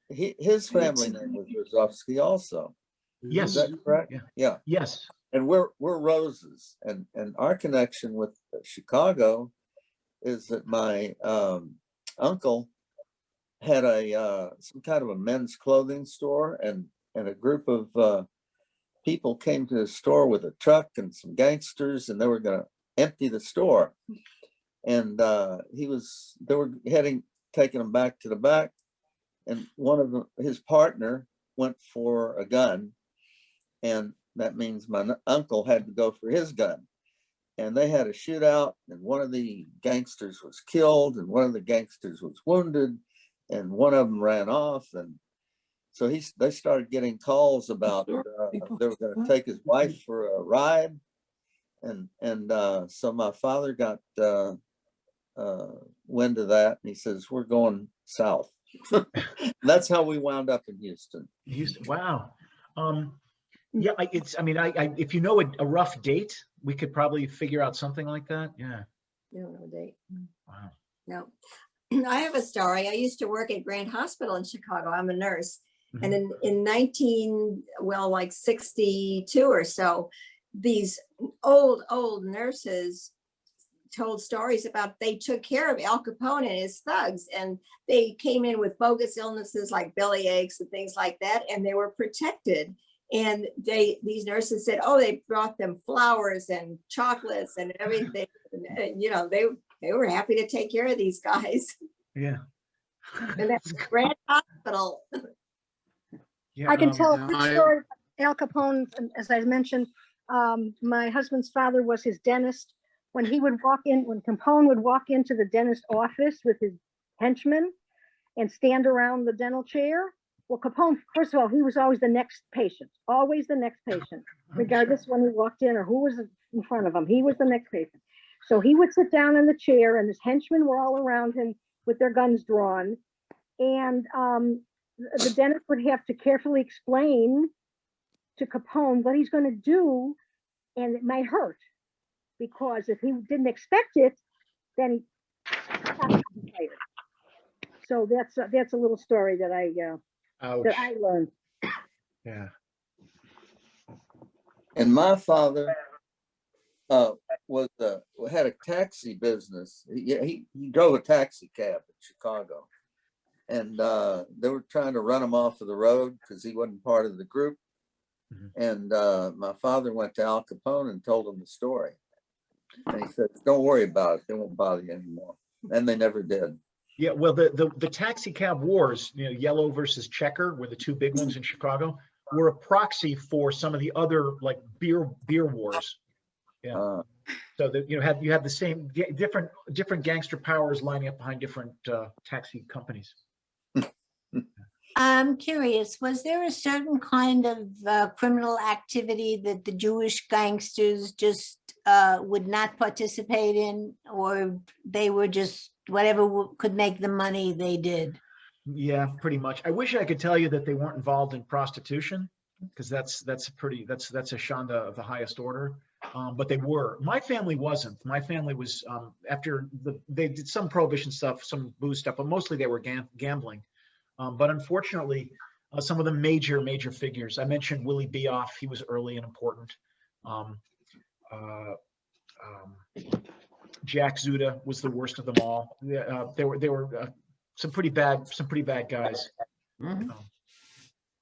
S10: His family name was Rozovsky also.
S2: Yes.
S10: Is that correct? Yeah.
S2: Yes.
S10: And we're Roses, and our connection with Chicago is that my uncle had some kind of a men's clothing store, and a group of people came to the store with a truck and some gangsters, and they were going to empty the store. And they were taking him back to the back, and one of his partner went for a gun, and that means my uncle had to go for his gun. And they had a shootout, and one of the gangsters was killed, and one of the gangsters was wounded, and one of them ran off. And so they started getting calls about they were going to take his wife for a ride. And so my father got wind of that, and he says, we're going south. That's how we wound up in Houston.
S2: Wow. Yeah, I mean, if you know a rough date, we could probably figure out something like that. Yeah.
S11: You don't know a date.
S2: Wow.
S11: No. I have a story. I used to work at Grand Hospital in Chicago. I'm a nurse. And in like 62 or so, these old nurses told stories about they took care of Al Capone and his thugs, and they came in with bogus illnesses like belly aches and things like that, and they were protected. And these nurses said, oh, they brought them flowers and chocolates and everything. You know, they were happy to take care of these guys.
S2: Yeah.
S11: And that's Grand Hospital.
S2: Yeah,
S5: I can tell a quick
S6: I-
S5: story. Al Capone, as I mentioned, my husband's father was his dentist. When he would walk in, when Capone would walk into the dentist office with his henchmen and stand around the dental chair, well, Capone, first of all, he was always the next patient, regardless when he walked in or who was in front of him. He was the next patient. So he would sit down in the chair, and his henchmen were all around him with their guns drawn. And the dentist would have to carefully explain to Capone what he's going to do, and it might hurt, because if he didn't expect it, then he got fired. So that's a little story that I learned.
S2: Yeah.
S10: And my father had a taxi business. He drove a taxi cab in Chicago, and they were trying to run him off of the road because he wasn't part of the group. And my father went to Al Capone and told him the story, and he said, "Don't worry about it; they won't bother you anymore." And they never did.
S2: Yeah, well, the taxi cab wars, you know, yellow versus checker, were the two big ones in Chicago, were a proxy for some of the other like beer wars. Yeah. So that you had the same different gangster powers lining up behind different taxi companies.
S12: I'm curious, was there a certain kind of criminal activity that the Jewish gangsters just would not participate in, or they were just whatever could make the money they did?
S2: Yeah, pretty much. I wish I could tell you that they weren't involved in prostitution, because that's a shanda of the highest order. But they were. My family wasn't. My family was they did some prohibition stuff, some booze stuff, but mostly they were gambling. But unfortunately, some of the major figures, I mentioned Willie Beoff, he was early and important. Jack Zuda was the worst of them all. There were some pretty bad guys.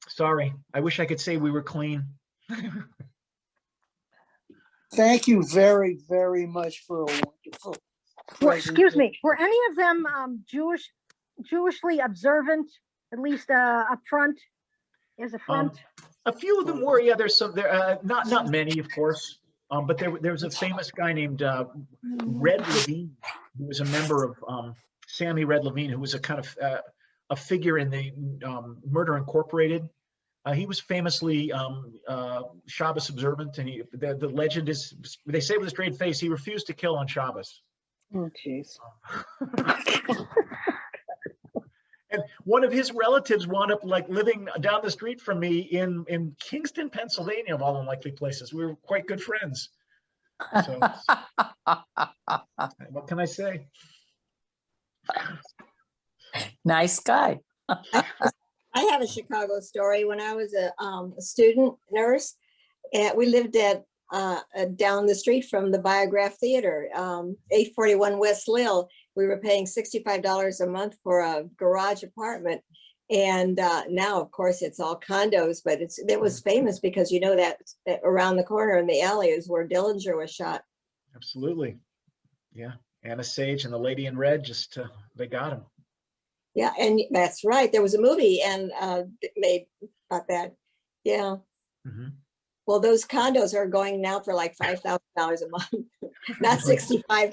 S2: Sorry, I wish I could say we were clean.
S4: Thank you very, very much for a wonderful.
S5: Well, excuse me, were any of them Jewishly observant, at least up front, as a front?
S2: A few of them were. Yeah, there's some there. Not many, of course. But there was a famous guy named Red Levine, who was a member of Sammy Red Levine, who was a kind of a figure in the Murder Incorporated. He was famously Shabbos observant, and the legend is, they say with a straight face, he refused to kill on Shabbos.
S5: Oh, jeez.
S2: And one of his relatives wound up like living down the street from me in Kingston, Pennsylvania, of all unlikely places. We were quite good friends. So, what can I say?
S8: Nice guy.
S11: I have a Chicago story. When I was a student nurse, and we lived at down the street from the Biograph Theater, 841 West Lil. We were paying $65 a month for a garage apartment. And now, of course, it's all condos, but it was famous because you know that around the corner in the alley is where Dillinger was shot.
S2: Absolutely. Yeah. Anna Sage and the Lady in Red, just they got him.
S11: Yeah, and that's right. There was a movie and made about that. Yeah. Mm-hmm. Well, those condos are going now for like $5,000 a month, not $65.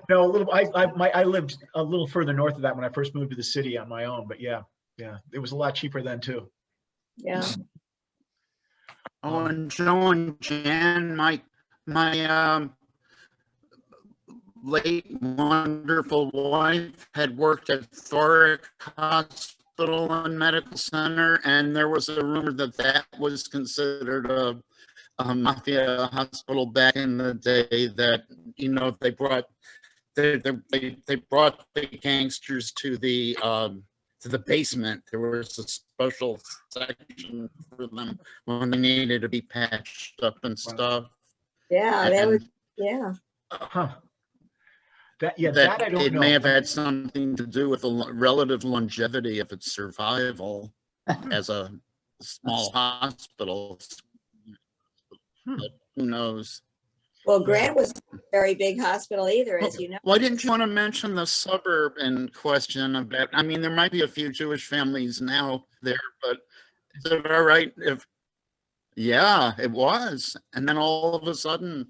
S2: No, a little. I lived a little further north of that when I first moved to the city on my own. But yeah, it was a lot cheaper then too.
S11: Yeah.
S6: Oh, and Joe and Jan, my late wonderful wife had worked at Thoric Hospital hospital and medical center, and there was a rumor that that was considered a mafia hospital back in the day. That they brought they brought the gangsters to the basement. There was a special section for them when they needed to be patched up and stuff.
S11: Yeah, that was,
S6: And
S11: yeah.
S2: Huh. That I don't
S6: it
S2: know.
S6: may have had something to do with the relative longevity of its survival as a small hospital. But who knows?
S11: Well, Grant was a very big hospital either, as you know.
S6: Why didn't you want to mention the suburb in question? About, I mean, there might be a few Jewish families now there, but is it all right if? Yeah, it was, and then all of a sudden,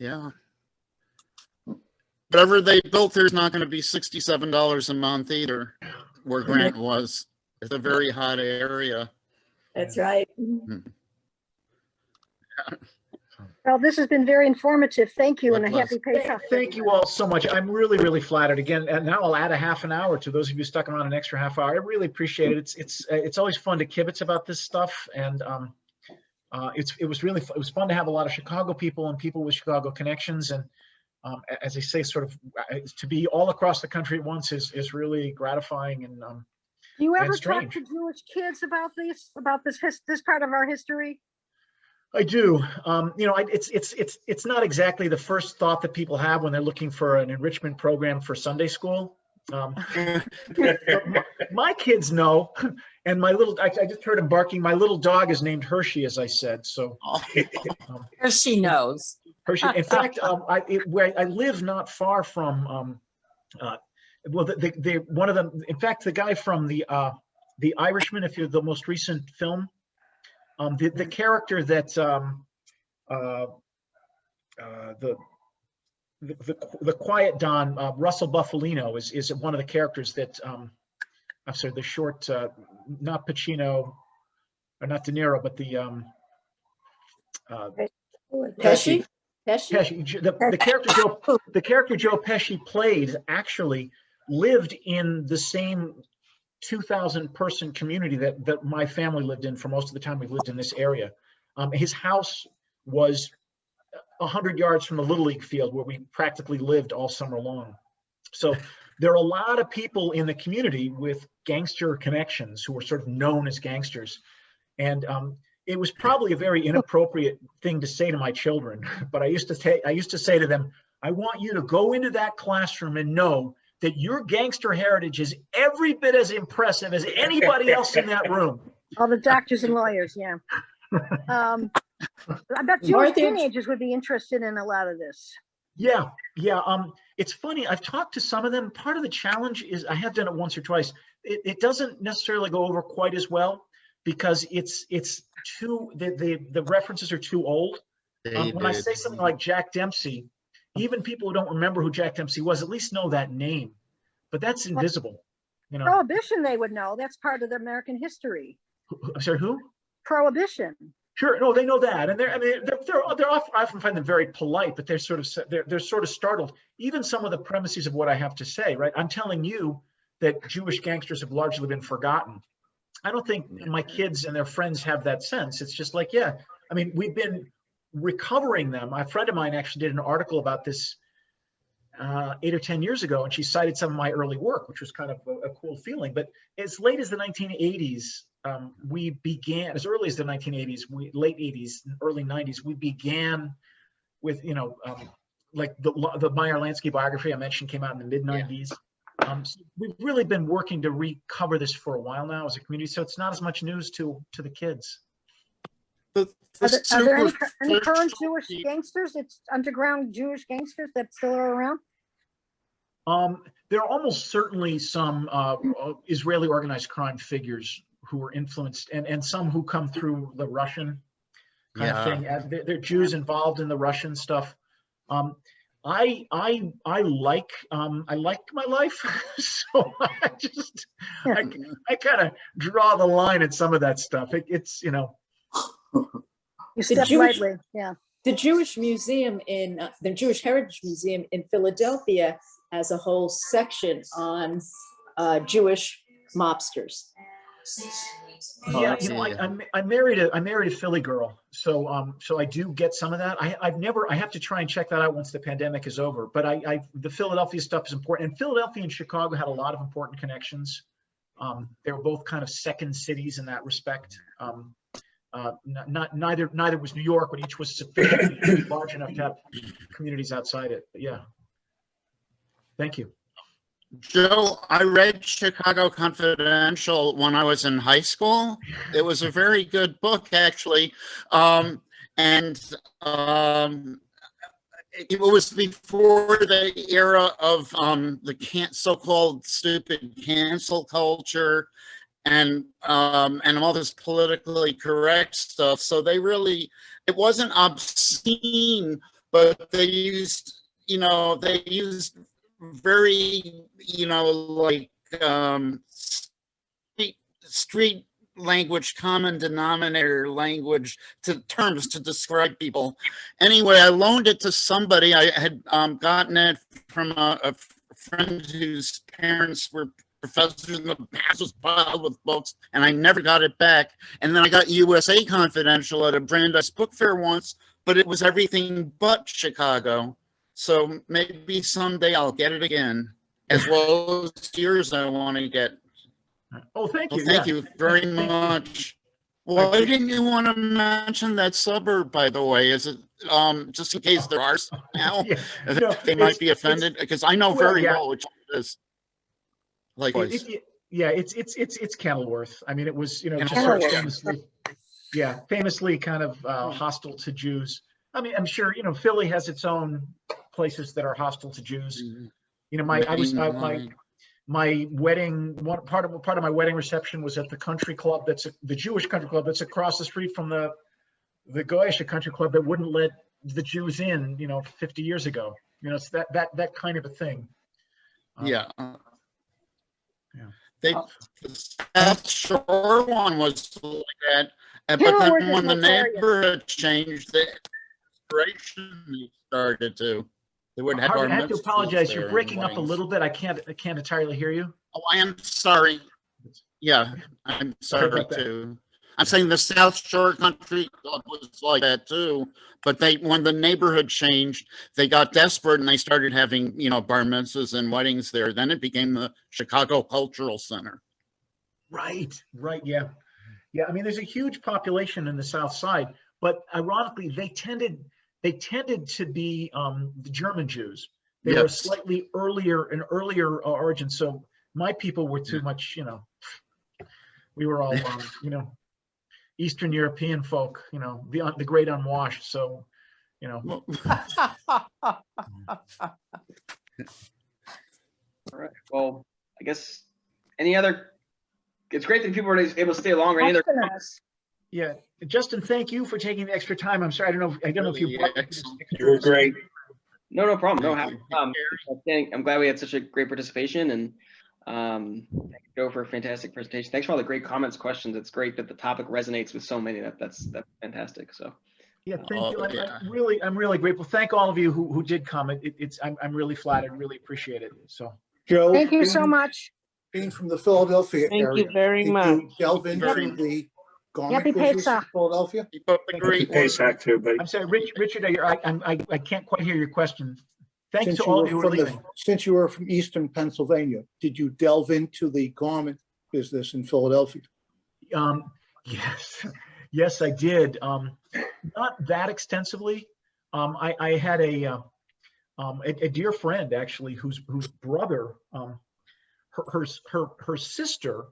S6: yeah. Whatever they built, there's not going to be $67 a month either, where Grant was. It's a very hot area.
S11: That's right.
S5: Well, this has been very informative. Thank you, and a
S6: God bless.
S5: happy Pesach.
S2: Thank you all so much. I'm really, really flattered. Again, and now I'll add a half an hour to those of you stuck around an extra half hour. I really appreciate it. It's always fun to kibitz about this stuff, and it was fun to have a lot of Chicago people and people with Chicago connections, and as I say, sort of to be all across the country at once is really gratifying and
S5: Do you ever talk
S2: strange.
S5: to Jewish kids about this part of our history?
S2: I do. It's not exactly the first thought that people have when they're looking for an enrichment program for Sunday school. My kids know, and I just heard him barking. My little dog is named Hershey, as I said. So
S8: Hershey knows.
S2: Hershey. In fact, where I live not far from, one of them. In fact, the guy from the Irishman, if you're the most recent film. The character that the Quiet Don, Russell Buffalino is one of the characters that I'm sorry, the short, not Pacino or not De Niro, but the
S11: Pesci?
S2: Pesci. The character Joe Pesci played actually lived in the same 2,000 person community that my family lived in for most of the time we lived in this area. His house was 100 yards from the Little League field where we practically lived all summer long. So there are a lot of people in the community with gangster connections who were sort of known as gangsters. And it was probably a very inappropriate thing to say to my children, but I used to say to them, I want you to go into that classroom and know that your gangster heritage is every bit as impressive as anybody else in that room.
S5: All the doctors and lawyers, yeah. I bet Jewish teenagers would be interested in a lot of this.
S2: Yeah. It's funny. I've talked to some of them. Part of the challenge is I have done it once or twice. It doesn't necessarily go over quite as well because it's too the references are too old. When I say something like Jack Dempsey, even people who don't remember who Jack Dempsey was at least know that name, but that's invisible.
S5: Prohibition, they would know. That's part of the American history.
S2: I'm sorry, who?
S5: Prohibition.
S2: Sure, no, they know that, and they're often find them very polite, but they're sort of startled. Even some of the premises of what I have to say, right? I'm telling you that Jewish gangsters have largely been forgotten. I don't think my kids and their friends have that sense. It's just like, yeah, I mean, we've been recovering them. A friend of mine actually did an article about this 8 or 10 years ago, and she cited some of my early work, which was kind of a cool feeling. But as late as the 1980s, we began, as early as the 1980s, late 80s, early 90s, we began with, like the Meyer Lansky biography I mentioned came out in the mid 90s. So we've really been working to recover this for a while now as a community. So it's not as much news to the kids.
S5: Are there any current Jewish gangsters? It's underground Jewish gangsters that still are around?
S2: There are almost certainly some Israeli organized crime figures who are influenced, and some who come through the Russian kind of thing. They're Jews involved in the Russian stuff. I like my life, so I kind of draw the line at some of that stuff. It's
S5: You step lightly, yeah.
S13: The Jewish Museum the Jewish Heritage Museum in Philadelphia has a whole section on Jewish mobsters.
S2: Yeah, you know, I married a Philly girl, so so I do get some of that. I have to try and check that out once the pandemic is over. But the Philadelphia stuff is important, and Philadelphia and Chicago had a lot of important connections. They were both kind of second cities in that respect. Neither was New York, but each was sufficiently large enough to have communities outside it. But yeah, thank you.
S6: Joe, I read Chicago Confidential when I was in high school. It was a very good book, actually. It was before the era of the so-called stupid cancel culture and all this politically correct stuff. So it wasn't obscene, but they used very, like street language, common denominator language terms to describe people. Anyway, I loaned it to somebody. I had gotten it from a friend whose parents were professors, and the house was piled with books, and I never got it back. And then I got USA Confidential at a Brandeis Book Fair once, but it was everything but Chicago. So maybe someday I'll get it again, as well as yours I want to get.
S2: Oh, thank you.
S6: Well, thank you very much. Why didn't you want to mention that suburb, by the way? Is it just in case there are now? They might be offended, because I know very well which it is. Likewise.
S2: It's Kenilworth. I mean, it was, just famously kind of hostile to Jews. I mean, I'm sure, Philly has its own places that are hostile to Jews. My wedding, part of my wedding reception was at the country club the Jewish country club that's across the street from the Goyish country club that wouldn't let the Jews in, 50 years ago. It's that kind of a thing.
S6: The South Shore one was like that, but then when the neighborhood changed, the inspiration started to. They would have.
S2: I have to apologize. You're breaking up a little bit. I can't entirely hear you.
S6: Oh, I am sorry. Yeah, I'm sorry too. I'm saying the South Shore Country Club was like that too. But when the neighborhood changed, they got desperate and they started having, bar mitzvahs and weddings there. Then it became the Chicago Cultural Center.
S2: Right, yeah. I mean, there's a huge population in the South Side, but ironically, they tended to be the German Jews. They were slightly earlier origin. So my people were too much, we were all, Eastern European folk, the great unwashed. So,
S1: All right. Well, I guess it's great that people are able to stay longer. Any other comments?
S2: Yeah, Justin, thank you for taking the extra time. I'm sorry, I don't know if you.
S9: You were great.
S1: No problem. No, I'm glad we had such a great participation, and thank you, Joe, for a fantastic presentation. Thanks for all the great comments, questions. It's great that the topic resonates with so many. That's fantastic. So.
S2: Yeah, thank you. I'm really grateful. Thank all of you who did comment. I'm really flattered. Really appreciate it. So.
S4: Joe,
S5: thank you so much.
S4: Being from the Philadelphia area.
S14: Thank you very much.
S4: You delve into the garment business in Philadelphia?
S6: Keep up the great
S9: work. Too, buddy.
S2: I'm sorry, Richard, I can't quite hear your question. Thanks to all of you who are leaving.
S4: Since you were from Eastern Pennsylvania, did you delve into the garment business in Philadelphia?
S2: Yes, I did. Not that extensively. I had a dear friend actually, whose brother, her sister,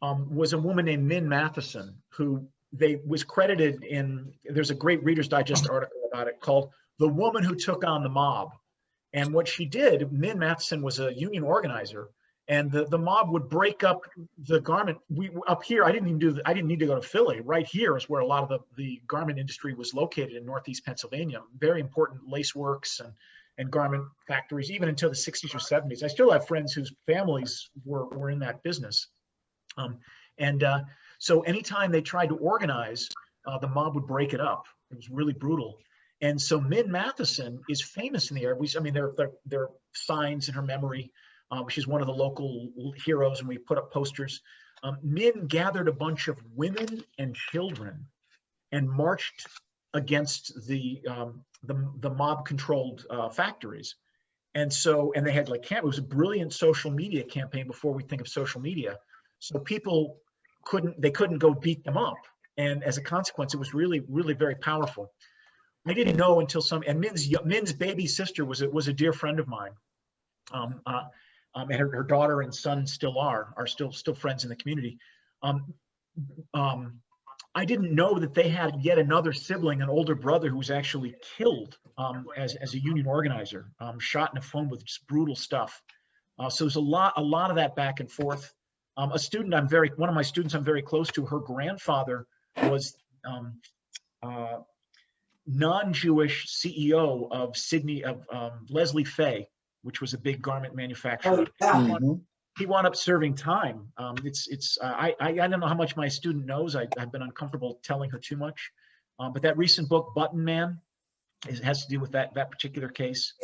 S2: was a woman named Min Matheson, who was credited in. There's a great Reader's Digest article about it called "The Woman Who Took on the Mob." And what she did, Min Matheson was a union organizer, and the mob would break up the garment. Up here, I didn't need to go to Philly. Right here is where a lot of the garment industry was located in Northeast Pennsylvania. Very important lace works and garment factories, even until the 60s or 70s. I still have friends whose families were in that business. So anytime they tried to organize, the mob would break it up. It was really brutal. And so Min Matheson is famous in the area. There are signs in her memory. She's one of the local heroes, and we put up posters. Min gathered a bunch of women and children and marched against the mob-controlled factories. And they had like it was a brilliant social media campaign before we think of social media. So people couldn't go beat them up. And as a consequence, it was really, really very powerful. I didn't know until and Min's baby sister was a dear friend of mine. And her daughter and son still are still friends in the community. I didn't know that they had yet another sibling, an older brother, who was actually killed as a union organizer, shot in a phone with just brutal stuff. So there's a lot of that back and forth. One of my students I'm very close to, her grandfather was non-Jewish CEO of Leslie Fay, which was a big garment manufacturer. He wound up serving time. I don't know how much my student knows. I've been uncomfortable telling her too much. But that recent book, Button Man, has to do with that particular case.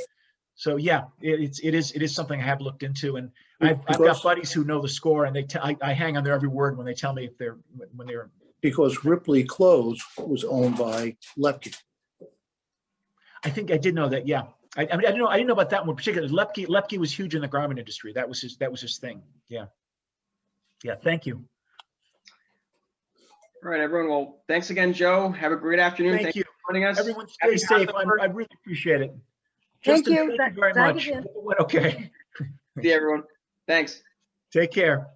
S2: So yeah, it is something I have looked into, and I've got buddies who know the score, and I hang on their every word when they tell me when they're.
S14: Because Ripley Clothes was owned by Lepke.
S2: I think I did know that. Yeah. I didn't know about that one particularly. Lepke was huge in the garment industry. That was his thing. Yeah. Yeah. Thank you.
S1: All right, everyone. Well, thanks again, Joe. Have a great afternoon.
S2: Thank you
S1: for joining us.
S2: Everyone stay safe. I really appreciate it.
S5: Thank
S2: Justin,
S5: you.
S2: Thank you very much. Okay.
S1: See you, everyone. Thanks.
S2: Take care.